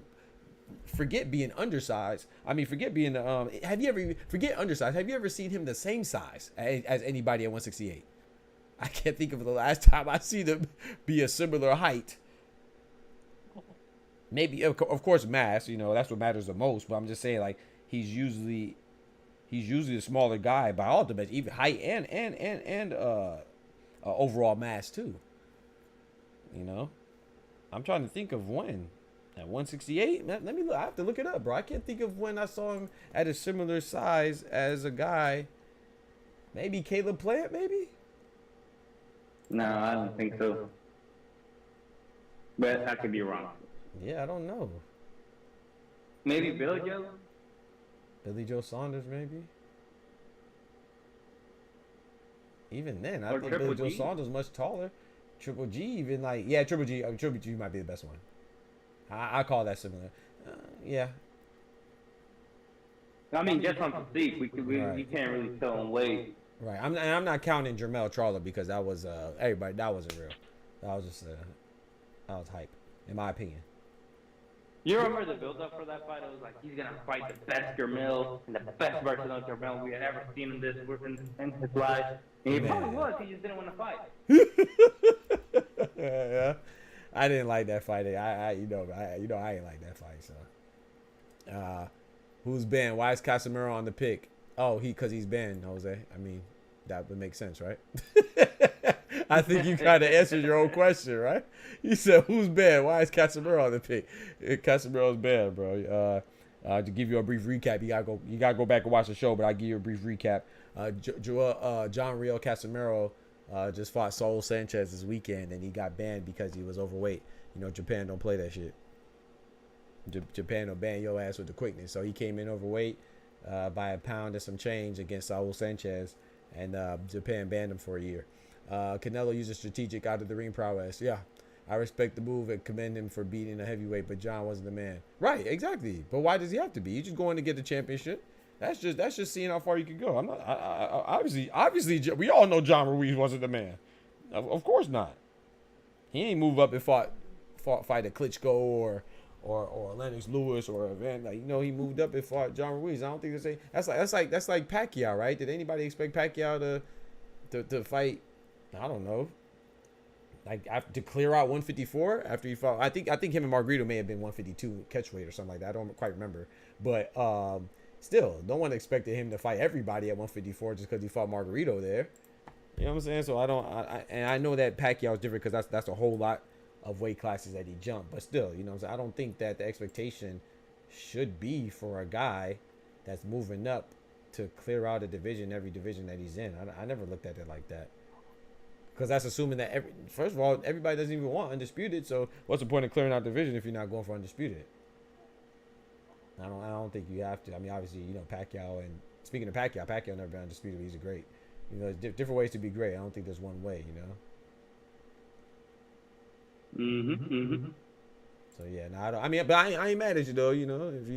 forget being undersized? I mean, forget being, forget undersized. Have you ever seen him the same size as anybody at 168? I can't think of the last time I see them be a similar height. Maybe, of course, mass. You know, that's what matters the most. But I'm just saying, like, he's usually a smaller guy by all dimensions, even height and overall mass too. You know, I'm trying to think of when at 168. Let me look. I have to look it up, bro. I can't think of when I saw him at a similar size as a guy. Maybe Caleb Plant, maybe. No, I don't think so. But I could be wrong. Yeah, I don't know. Maybe Billy Joe? Billy Joe Saunders, maybe? Even then, I think Billy Joe Saunders much taller. Triple G, even like, yeah, Triple G might be the best one. I call that similar. Yeah. I mean, just on physique, you can't really tell him weight. Right, I'm not counting Jermell Charlo because that was everybody. That wasn't real. That was just that was hype, in my opinion. You remember the build-up for that fight? It was like he's gonna fight the best Jermell and the best version of Jermell we had ever seen in his life. And he probably was. He just didn't want to fight. Yeah, I didn't like that fight. I ain't like that fight. So, who's banned? Why is Casimero on the pick? Oh, because he's banned, Jose. I mean, that would make sense, right? I think you kind of answered your own question, right? You said, who's banned? Why is Casimero on the pick? Casimero's banned, bro. To give you a brief recap, you gotta go back and watch the show, but I'll give you a brief recap. John Riel Casimero just fought Saul Sanchez this weekend, and he got banned because he was overweight. You know, Japan don't play that shit. Japan will ban your ass with the quickness. So he came in overweight by a pound and some change against Saul Sanchez, and Japan banned him for a year. Canelo uses strategic out of the ring prowess. Yeah, I respect the move and commend him for beating a heavyweight, but John wasn't the man. Right, exactly. But why does he have to be? He's just going to get the championship. That's just seeing how far you can go. I'm not. Obviously, we all know John Ruiz wasn't the man. Of course not. He ain't move up and fight a Klitschko or Lennox Lewis or Van. Like, he moved up and fought John Ruiz. I don't think that's like Pacquiao, right? Did anybody expect Pacquiao to fight? I don't know. Like, to clear out 154 after he fought. I think him and Margarito may have been 152 catchweight or something like that. I don't quite remember, but still, no one expected him to fight everybody at 154 just because he fought Margarito there. You know what I'm saying? So I know that Pacquiao is different because that's a whole lot of weight classes that he jumped. But still, you know what I'm saying? I don't think that the expectation should be for a guy that's moving up to clear out every division that he's in. I never looked at it like that. Because that's assuming that first of all, everybody doesn't even want undisputed. So what's the point of clearing out division if you're not going for undisputed? I don't think you have to. I mean, obviously, Pacquiao, and speaking of Pacquiao never been undisputed. He's a great. There's different ways to be great. I don't think there's one way. So yeah, but I ain't mad at you though. If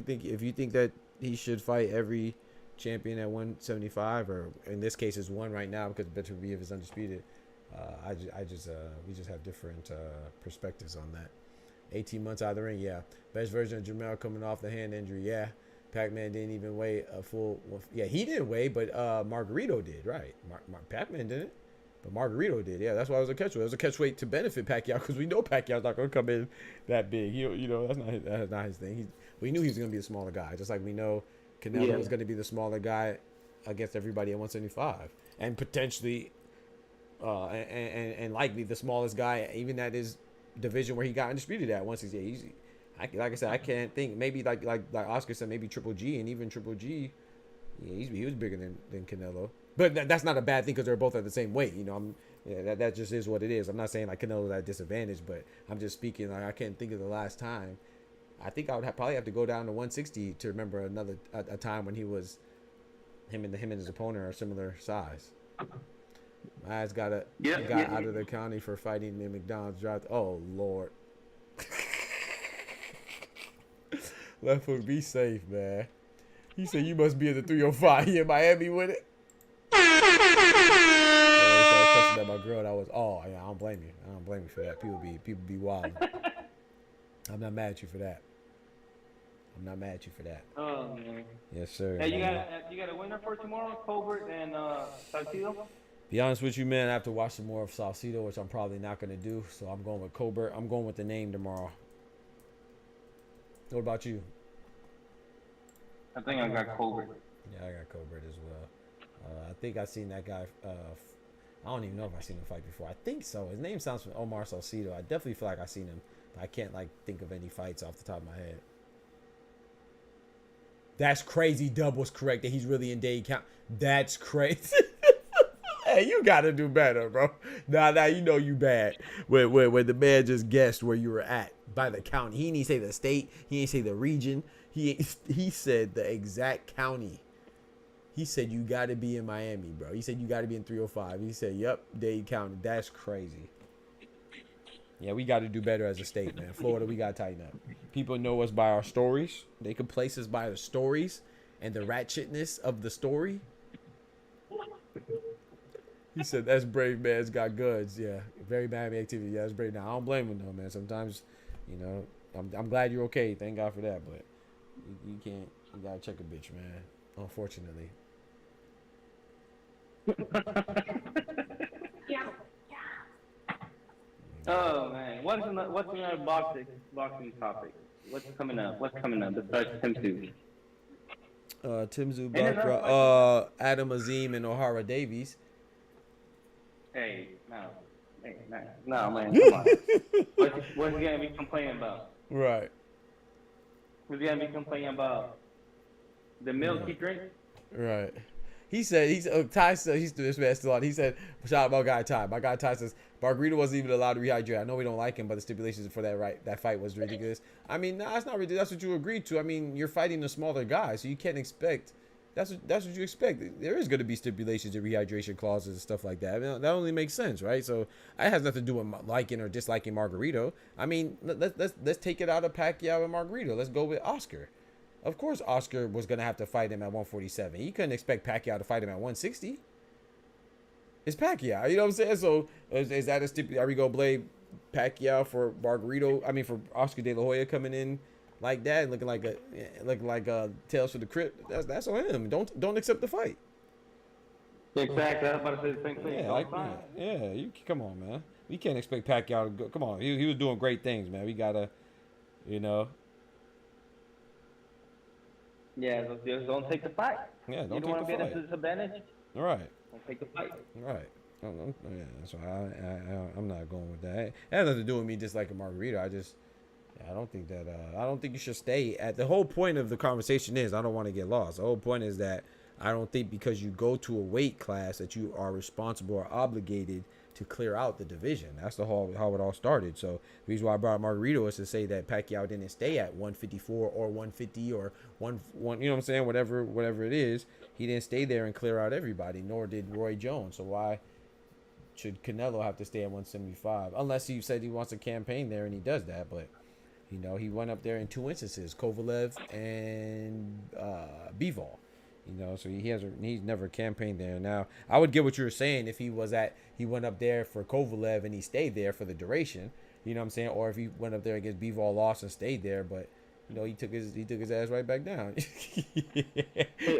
you think that he should fight every champion at 175, or in this case, is one right now because Beterbiev is undisputed. We just have different perspectives on that. 18 months out of the ring, yeah. Best version of Jamel coming off the hand injury, yeah. Pac-Man didn't even weigh a full. Yeah, he didn't weigh, but Margarito did, right? Pac-Man didn't, but Margarito did. Yeah, that's why it was a catchweight. It was a catchweight to benefit Pacquiao because we know Pacquiao's not going to come in that big. That's not his thing. We knew he was going to be a smaller guy, just like we know Canelo was going to be the smaller guy against everybody at 175, and potentially, and likely the smallest guy, even at his division where he got undisputed at 168. Like I said, I can't think. Maybe like Oscar said, maybe Triple G, and even Triple G, he was bigger than Canelo. But that's not a bad thing because they're both at the same weight. That just is what it is. I'm not saying like Canelo's at a disadvantage, but I'm just speaking like I can't think of the last time. I think I would probably have to go down to 160 to remember a time when him and his opponent are similar size. My ass got out of the county for fighting in McDonald's drive. Oh Lord. Left foot, be safe, man. He said you must be in the 305. He in Miami with it. Started cussing at my girl. That was I don't blame you. I don't blame you for that. People be wild. I'm not mad at you for that. Oh man. Yes, sir. Hey, you got a winner for tomorrow, Colbert and Salcido? Be honest with you, man. I have to watch some more of Salcido, which I'm probably not going to do. So I'm going with Colbert. I'm going with the name tomorrow. What about you? I think I got Colbert. Yeah, I got Colbert as well. I think I've seen that guy. I don't even know if I've seen him fight before. I think so. His name sounds from Omar Salcido. I definitely feel like I've seen him. But I can't think of any fights off the top of my head. That's crazy. Dub was correct that he's really in Dade County. That's crazy. Hey, you gotta do better, bro. Now you bad. When the man just guessed where you were at by the county. He didn't say the state. He didn't say the region. He said the exact county. He said you gotta be in Miami, bro. He said you gotta be in 305. He said, yep, Dade County. That's crazy. Yeah, we gotta do better as a state, man. Florida, we gotta tighten up. People know us by our stories. They can place us by the stories and the ratchetness of the story. He said, that's brave, man. It's got guns. Yeah, very Miami activity. Yeah, that's brave. Now, I don't blame him, though, man. Sometimes, I'm glad you're okay. Thank God for that. But you can't. You got to check a bitch, man. Unfortunately. Oh, man. What's another boxing topic? What's coming up? Besides Tim Tszyu? Tim Tszyu, Adam Azim, and O'Hara Davies. Hey, no, man, come on. What's he gonna be complaining about? Right. What's he gonna be complaining about? The milk he drinks? Right. He said, Ty said, this man still on. He said, shout out my guy Ty. My guy Ty says, Margarito wasn't even allowed to rehydrate. I know we don't like him, but the stipulations for that fight was ridiculous. I mean, nah, it's not ridiculous. That's what you agreed to. I mean, you're fighting a smaller guy, so you can't expect. That's what you expect. There is going to be stipulations and rehydration clauses and stuff like that. I mean, that only makes sense, right? So it has nothing to do with liking or disliking Margarito. I mean, let's take it out of Pacquiao and Margarito. Let's go with Oscar. Of course, Oscar was going to have to fight him at 147. He couldn't expect Pacquiao to fight him at 160. It's Pacquiao. You know what I'm saying? So is that a stipulation? Are we going to blame Pacquiao for for Oscar De La Hoya coming in like that, looking like a Tales from the Crypt? That's on him. Don't accept the fight. Exactly. I was about to say the same thing. Yeah, you come on, man. We can't expect Pacquiao to go. Come on, he was doing great things, man. We gotta, you know. Yeah, just don't take the fight. Yeah, don't take the fight. You don't want to be at a disadvantage? All right. Don't take the fight. Right. Yeah, so I'm not going with that. It has nothing to do with me just like a margarita. I don't think that. I don't think you should stay at. The whole point of the conversation is I don't want to get lost. The whole point is that I don't think because you go to a weight class that you are responsible or obligated to clear out the division. That's how it all started. So the reason why I brought Margarito is to say that Pacquiao didn't stay at 154 or 150 or one. You know what I'm saying? Whatever it is, he didn't stay there and clear out everybody. Nor did Roy Jones. So why should Canelo have to stay at 175? Unless he said he wants a campaign there and he does that. But you know, he went up there in 2 instances: Kovalev and Bivol. You know, so he's never campaigned there. Now, I would get what you were saying if he went up there for Kovalev and he stayed there for the duration. You know what I'm saying? Or if he went up there against Bivol, lost and stayed there, but you know, he took his ass right back down. You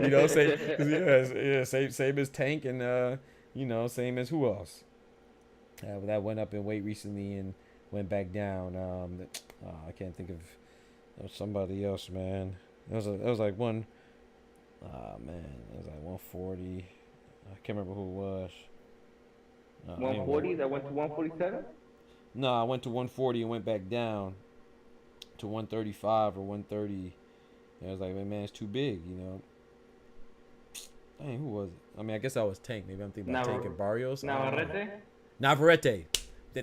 know, same as Tank and you know, same as who else? That went up in weight recently and went back down. I can't think of somebody else, man. It was like one. Man, it was like 140. I can't remember who it was. 140? That went to 147? No, I went to 140 and went back down to 135 or 130. I was like, man, it's too big, you know. Dang, who was it? I mean, I guess I was Tank. Maybe I'm thinking about Tank and Barrios. Navarrete.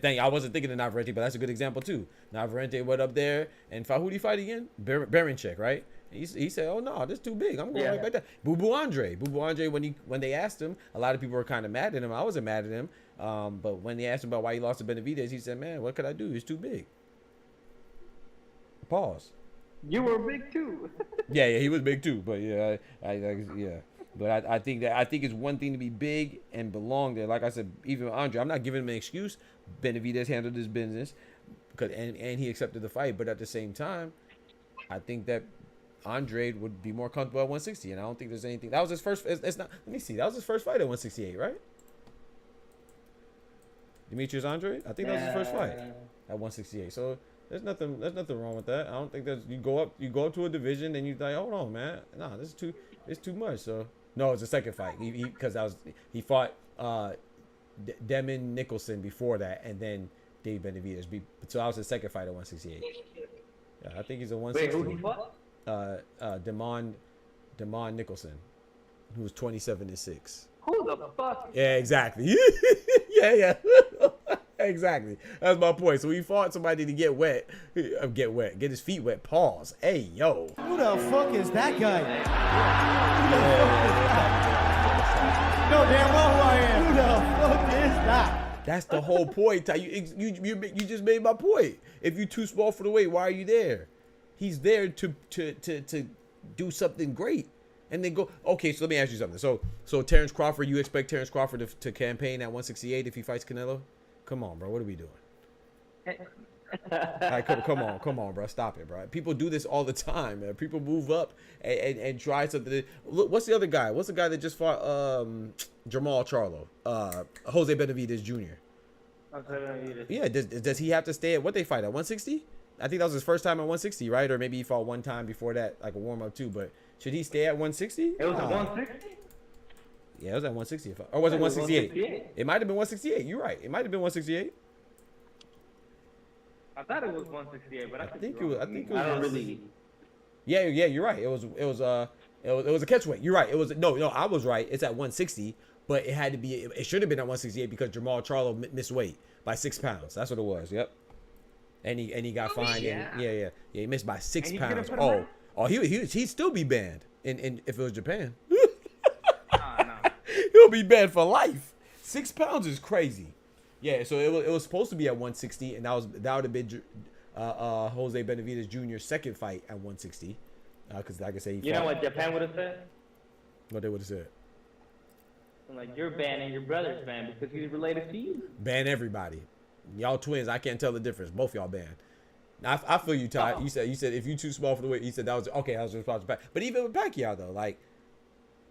I wasn't thinking of Navarrete, but that's a good example too. Navarrete went up there and who did he fight again? Berenchek, right? He said, "Oh no, this is too big. I'm going right back there." Bubu Andre, when they asked him, a lot of people were kind of mad at him. I wasn't mad at him, but when they asked him about why he lost to Benavidez, he said, "Man, what could I do? He's too big." Pause. You were big too. yeah, he was big too. But yeah, But I think it's one thing to be big and belong there. Like I said, even Andre, I'm not giving him an excuse. Benavidez handled his business, and he accepted the fight. But at the same time, I think that Andre would be more comfortable at 160, and I don't think there's anything. That was his first. It's not. Let me see. That was his first fight at 168, right? Demetrius Andre. I think that was his first fight at 168. So there's nothing wrong with that. I don't think that you go up to a division and you like, hold on, man. Nah, it's too much. So no, it's the second fight because he fought Demon Nicholson before that, and then Dave Benavidez. So that was his second fight at 168. Yeah, I think he's a 160. Wait, who he fought? Demon Nicholson, who was 27-6. Who the fuck? Yeah, exactly. yeah. Exactly. That's my point. So he fought somebody to get his feet wet. Pause. Hey, yo. Who the fuck is that guy? You know damn well who I am. Who the fuck is that? That's the whole point. You just made my point. If you're too small for the weight, why are you there? He's there to do something great. And then go, okay, so let me ask you something. So Terrence Crawford, you expect Terrence Crawford to campaign at 168 if he fights Canelo? Come on, bro. What are we doing? All right, come on, bro. Stop it, bro. People do this all the time, man. People move up and try something. Look, what's the other guy? What's the guy that just fought Jamal Charlo? Jose Benavidez Jr. Yeah, does he have to stay at what they fight at 160? I think that was his first time at 160, right? Or maybe he fought one time before that, like a warm up too. But should he stay at 160? It was at 160. Yeah, it was at 160. Or was it 168? It might have been 168. You're right. It might have been 168. I thought it was 168, but I think it was. I think it was. I don't really. Yeah, you're right. It was a catchweight. You're right. It was no. I was right. It's at 160, but it had to be. It should have been at 168 because Jamal Charlo missed weight by 6 pounds. That's what it was. Yep. And he got fined. Yeah. And, yeah. He missed by 6 And pounds. Oh, He'd still be banned. In if it was Japan, no. he'll be banned for life. 6 pounds is crazy. Yeah. So it was supposed to be at 160, and that would have been Jose Benavidez Jr.'s second fight at 160. Because like I say, You know what Japan would have said? What they would have said? Like, you're banning your brother's banned because he's related to you. Ban everybody. Y'all twins. I can't tell the difference. Both y'all banned. Now, I feel you, Ty. You said if you too small for the weight. You said that was okay. I was responsible for Pacquiao. But even with Pacquiao though, like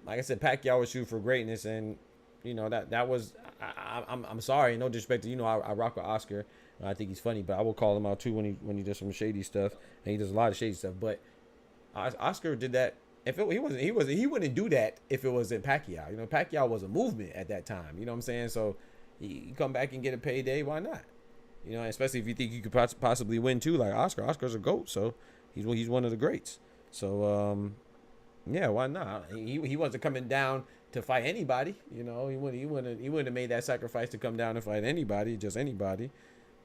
I said, Pacquiao was shooting for greatness, and you know that was. I'm sorry, no disrespect to I rock with Oscar. I think he's funny, but I will call him out too when he does some shady stuff, and he does a lot of shady stuff. But Oscar did that. If he wouldn't do that if it wasn't Pacquiao. You know, Pacquiao was a movement at that time. You know what I'm saying? So he come back and get a payday. Why not? You know, especially if you think you could possibly win too, like Oscar. Oscar's a GOAT, so he's one of the greats. So yeah, why not? He wasn't coming down to fight anybody. You know, he wouldn't have made that sacrifice to come down and fight anybody, just anybody.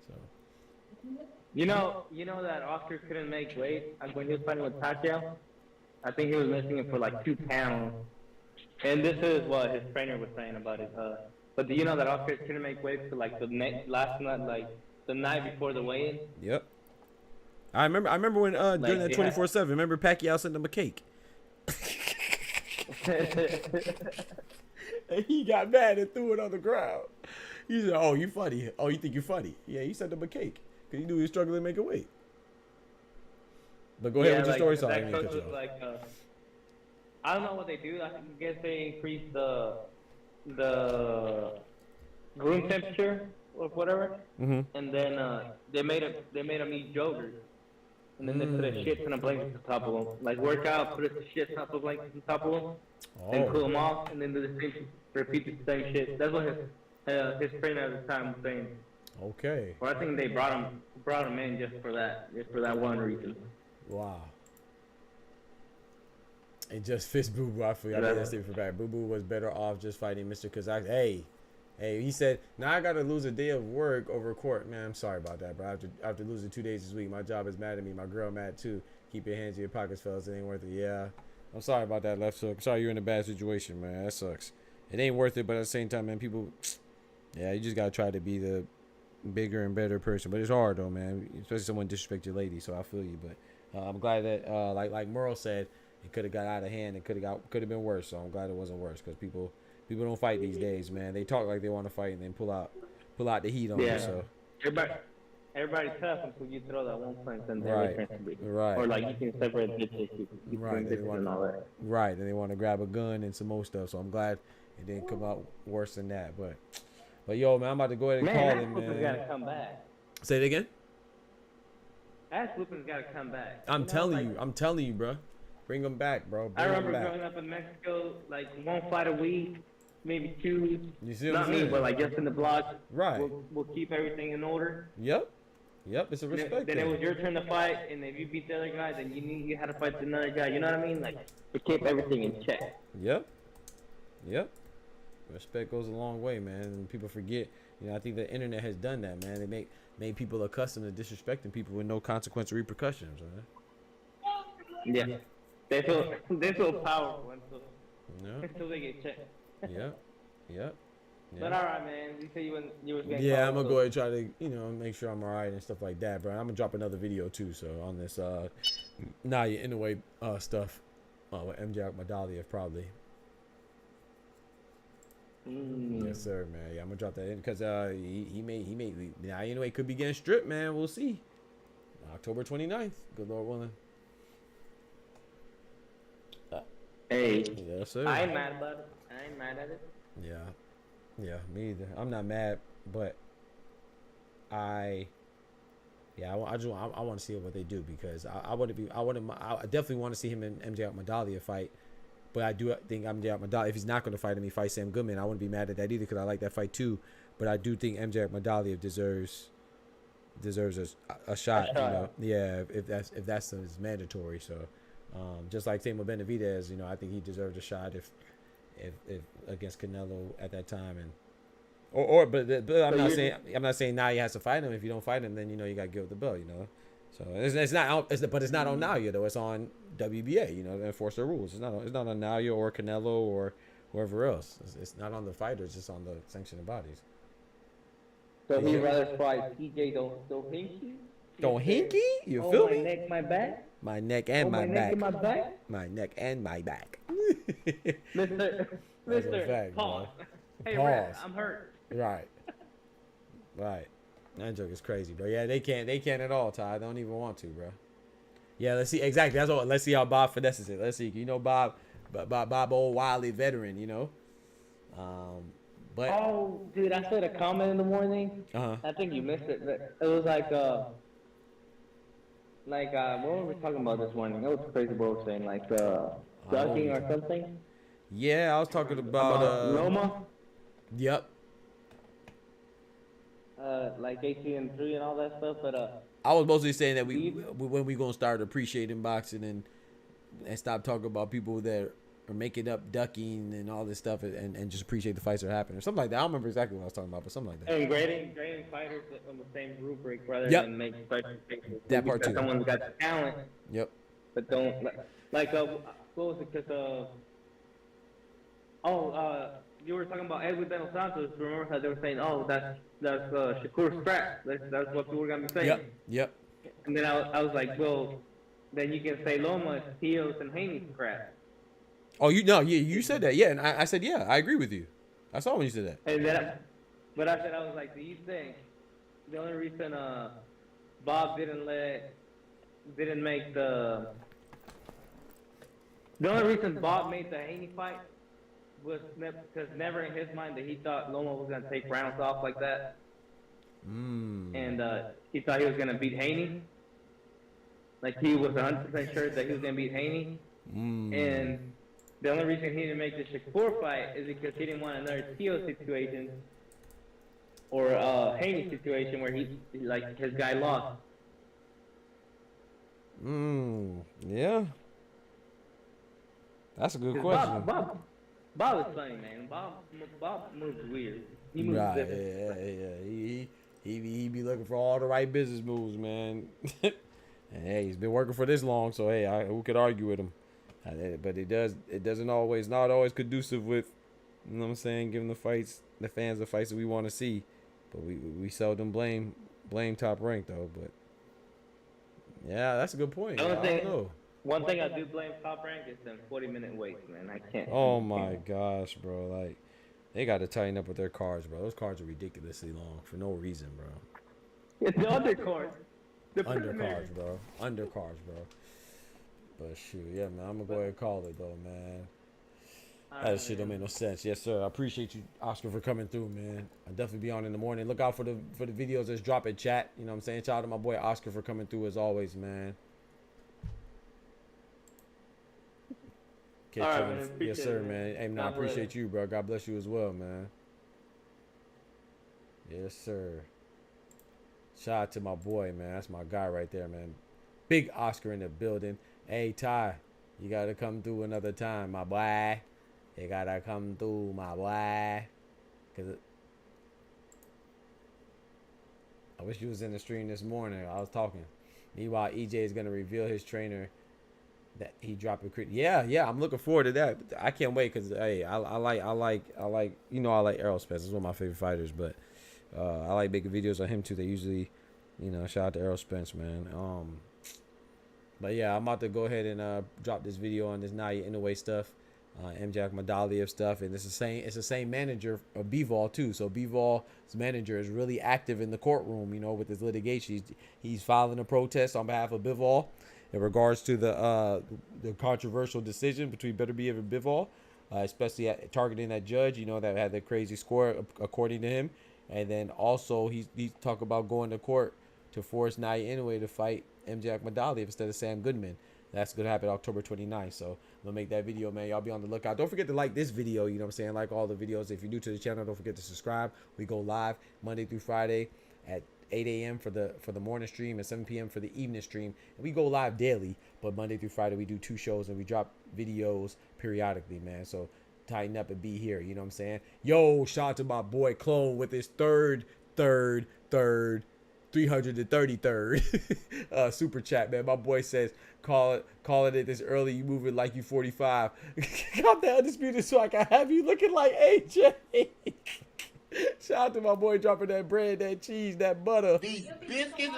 So You know that Oscar couldn't make weight when he was fighting with Pacquiao. I think he was missing it for like 2 pounds. And this is what his trainer was saying about it. But do you know that Oscar couldn't make weight for like the last night, like the night before the weigh-in? Yep. I remember when during that 24/7. Remember Pacquiao sent him a cake. And he got mad and threw it on the ground. He said, "Oh, you funny? Oh, you think you're funny?" Yeah, he sent him a cake because he knew he was struggling to make a weight. But go ahead with your story. Sorry, I coach was like, I don't know what they do. I guess they increase the room temperature or whatever, and then they made him eat yogurt, and then they put a shit ton of blankets on top of him. Like workout, put a shit ton of blankets on top of him, and cool him off, and then do the same, repeat the same shit. That's what his trainer at the time was saying. Okay. Or I think they brought him in just for that one reason. Wow. It just fits Boo Boo. I forgot that statement for back. Boo Boo was better off just fighting Mr. Kazak. Hey, he said, now I got to lose a day of work over court. Man, I'm sorry about that, bro. I have to lose it 2 days this week. My job is mad at me. My girl mad too. Keep your hands in your pockets, fellas. It ain't worth it. Yeah. I'm sorry about that, left hook. Sorry you're in a bad situation, man. That sucks. It ain't worth it, but at the same time, man, people, yeah, you just got to try to be the bigger and better person. But it's hard, though, man. Especially someone disrespect your lady, so I feel you. But I'm glad that, like Merle said, it could have got out of hand. It could have been worse. So I'm glad it wasn't worse because people don't fight these days, man. They talk like they want to fight and then pull out the heat on you. So everybody's tough until you throw that one punch and then right. Or like you can separate bitches. Right. Right. And they want to grab a gun and some more stuff. So I'm glad it didn't come out worse than that. But yo, man, I'm about to go ahead and call him, man. Gotta come back. Say it again. Ass whooping's gotta come back. I'm telling you, bro. Bring them back, bro. I remember growing up in Mexico, like 1 fight a week, maybe 2. You see what Not I'm me, saying? but like just in the block. Right. We'll keep everything in order. Yep. It's a respect. Then it was your turn to fight, and if you beat the other guy, then you knew you had to fight another guy. You know what I mean? Like we keep everything in check. Yep. Respect goes a long way, man. And people forget. You know, I think the internet has done that, man. They made people accustomed to disrespecting people with no consequence or repercussions, man. Yeah. They feel powerful until they get checked. Yep. But all right, man. You say you was getting. Yeah, I'm gonna go ahead and try to, make sure I'm alright and stuff like that, bro. I'm gonna drop another video too, so on this NAOYA INOUE stuff with MJ Akmadaliev probably. Yes, sir, man. Yeah, I'm gonna drop that in because he may NAOYA INOUE could be getting stripped, man. We'll see. October 29th. Good Lord willing. Hey. Yes, sir. I ain't mad about it. I ain't mad at it. Yeah, me either. I'm not mad, but I want to see what they do, because I definitely want to see him in MJ Ahmadallah fight. But I do think MJ Ahmadallah, if he's not going to fight him, he fights Sam Goodman. I wouldn't be mad at that either, because I like that fight too. But I do think MJ Ahmadallah deserves a shot. You know, yeah, if that's his mandatory. So just like same with Benavidez, you know, I think he deserves a shot if against Canelo at that time. And but I'm not saying now he has to fight him. If you don't fight him, then you know you got to give up the belt. You know, so it's not out. But it's not on NAOYA though. It's on WBA. You know, to enforce their rules. It's not on NAOYA or Canelo or whoever else. It's not on the fighters. It's on the sanctioning bodies. So he'd rather fight TJ Dohinky? Dohinky? You feel my me? My neck, my back. My neck and my neck back. and my back. My neck and my back. Mister, pause. Hey, Pause. Red, I'm hurt. Right. That joke is crazy, bro. Yeah, they can't at all, Ty. They don't even want to, bro. Yeah, let's see. Exactly. That's what. Let's see how Bob finesses it. Let's see. You know, Bob, old wily veteran. You know. But Oh, dude, I said a comment in the morning. I think you missed it. But it was like what were we talking about this morning? It was crazy what I was saying, like ducking or something. Yeah, I was talking about Loma. Yep. Like 18-3 and all that stuff, but I was mostly saying that when we gonna start appreciating boxing and stop talking about people that are making up ducking and all this stuff and just appreciate the fights that are happening or something like that. I don't remember exactly what I was talking about, but something like that. And grading fighters on the same rubric rather Yep. than make fighters That part too. Someone's got the talent. Yep. But don't what was it? Because you were talking about Edwin Dos Santos. Remember how they were saying, "Oh, that's Shakur Stratz." That's what people were gonna be saying. Yep. And then I was like, well, then you can say Loma, Teos, and Haney's crap. Oh, you said that, yeah, and I said, yeah, I agree with you. I saw when you said that. And then, but I was like, do you think the only reason Bob didn't make the only reason Bob made the Haney fight was because never in his mind that he thought Loma was gonna take rounds off like that. And he thought he was gonna beat Haney. Like he was 100% sure that he was gonna beat Haney. And the only reason he didn't make the Shakur fight is because he didn't want another Teo situation or Haney situation where his guy lost. Yeah. That's a good question. Bob is funny, man. Bob moves weird. He moves different. Yeah. He be looking for all the right business moves, man. And hey, he's been working for this long, so hey, who could argue with him? But not always conducive with, you know what I'm saying, giving the fans the fights that we want to see. But we seldom blame Top Rank though. But yeah, that's a good point. One thing I do blame Top Rank is them 40-minute waits, man. I can't. Oh my gosh, bro! Like they got to tighten up with their cards, bro. Those cards are ridiculously long for no reason, bro. It's the undercard. Undercards, bro. But shoot, yeah, man. I'm gonna go ahead and call it though, man. That shit don't make no sense. Yes, sir. I appreciate you, Oscar, for coming through, man. I'll definitely be on in the morning. Look out for the videos that's drop in chat. You know what I'm saying? Shout out to my boy Oscar for coming through as always, man. All right, man. Yes, sir, man. Hey, man, I appreciate you, bro. God bless you as well, man. Yes, sir. Shout out to my boy, man. That's my guy right there, man. Big Oscar in the building. Hey, Ty, you got to come through another time, my boy. You got to come through, my boy. Cause I wish you was in the stream this morning. I was talking. Meanwhile, EJ is going to reveal his trainer that he dropped a crit. Yeah, I'm looking forward to that. I can't wait because, hey, I like, you know, I like Errol Spence. He's one of my favorite fighters, but I like making videos on him too. They usually, you know, shout out to Errol Spence, man. But yeah, I'm about to go ahead and drop this video on this NAOYA INOUE stuff, MJ Ahmadallah stuff, and it's the same manager of Bivol too. So Bivol's manager is really active in the courtroom, you know, with his litigation. He's filing a protest on behalf of Bivol in regards to the controversial decision between Beterbiev and Bivol, especially targeting that judge, you know, that had the crazy score according to him. And then also he talked about going to court to force NAOYA INOUE to fight MJ Akmadali instead of Sam Goodman. That's going to happen October 29th. So I'm going to make that video, man. Y'all be on the lookout. Don't forget to like this video. You know what I'm saying? Like all the videos. If you're new to the channel, don't forget to subscribe. We go live Monday through Friday at 8 a.m. for the morning stream and 7 p.m. for the evening stream. And we go live daily, but Monday through Friday we do 2 shows and we drop videos periodically, man. So tighten up and be here. You know what I'm saying? Yo, shout out to my boy Clone with his third 333rd super chat, man. My boy says, call it this early, you moving like you 45. Got the undisputed so I can have you looking like AJ. Shout out to my boy dropping that bread, that cheese, that butter. These biscuits.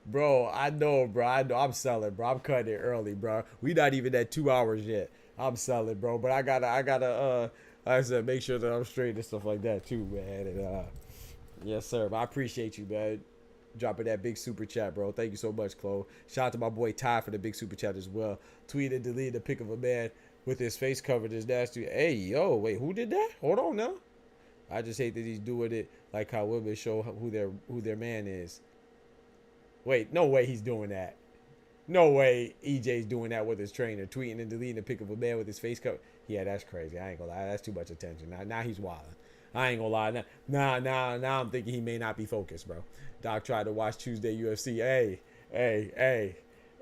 Bro, I know, bro. I'm selling, bro. I'm cutting it early, bro. We not even at 2 hours yet. I'm selling, bro. But I gotta like I said, make sure that I'm straight and stuff like that too, man. And yes, sir. But I appreciate you, man. Dropping that big super chat, bro. Thank you so much, Chloe. Shout out to my boy Ty for the big super chat as well. Tweeted and deleted the pic of a man with his face covered as nasty. Hey, yo, wait, who did that? Hold on now. I just hate that he's doing it like how women show who their man is. Wait, no way he's doing that. No way EJ's doing that with his trainer, tweeting and deleting a pic of a man with his face covered. Yeah, that's crazy. I ain't gonna lie. That's too much attention. Now he's wilding. I ain't gonna lie. Now I'm thinking he may not be focused, bro. Doc tried to watch Tuesday UFC. Hey,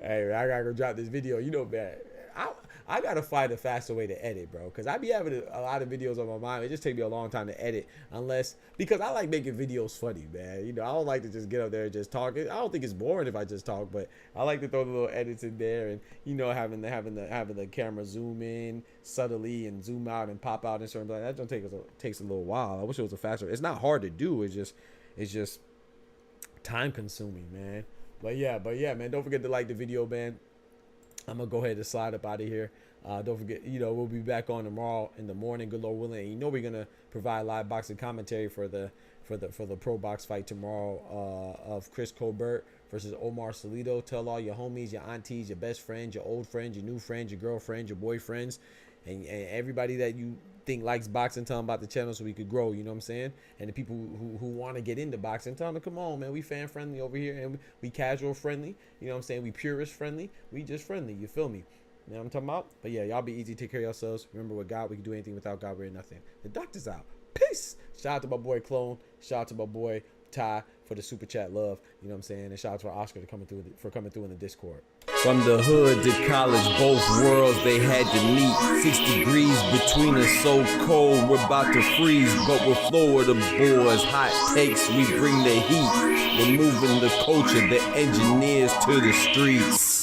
I gotta go drop this video. You know, man, I gotta find a faster way to edit, bro. Because I be having a lot of videos on my mind. It just take me a long time to edit, because I like making videos funny, man. You know, I don't like to just get up there and just talk. I don't think it's boring if I just talk, but I like to throw the little edits in there, and you know, having the camera zoom in subtly and zoom out and pop out and certain like that. Don't takes a little while. I wish it was a faster. It's not hard to do. It's just time consuming, man. But yeah, man. Don't forget to like the video, man. I'm gonna go ahead and slide up out of here. Don't forget, you know, we'll be back on tomorrow in the morning, good Lord willing. And you know, we're gonna provide live boxing commentary for the pro box fight tomorrow of Chris Colbert versus Omar Salido. Tell all your homies, your aunties, your best friends, your old friends, your new friends, your girlfriends, your boyfriends, and everybody that you think likes boxing. Tell them about the channel so we could grow. You know what I'm saying? And the people who want to get into boxing, tell them, come on, man, we fan friendly over here, and we casual friendly. You know what I'm saying? We purist friendly. We just friendly. You feel me? You know what I'm talking about? But yeah, y'all be easy. Take care of yourselves. Remember, with God, we can do anything. Without God, we're nothing. The doctor's out. Peace. Shout out to my boy Clone. Shout out to my boy Ty for the super chat love. You know what I'm saying? And shout out to Oscar coming through in the Discord. From the hood to college, both worlds they had to meet. 6 degrees between us, so cold we're about to freeze. But we're Florida boys, hot takes, we bring the heat. We're moving the culture, the engineers to the streets.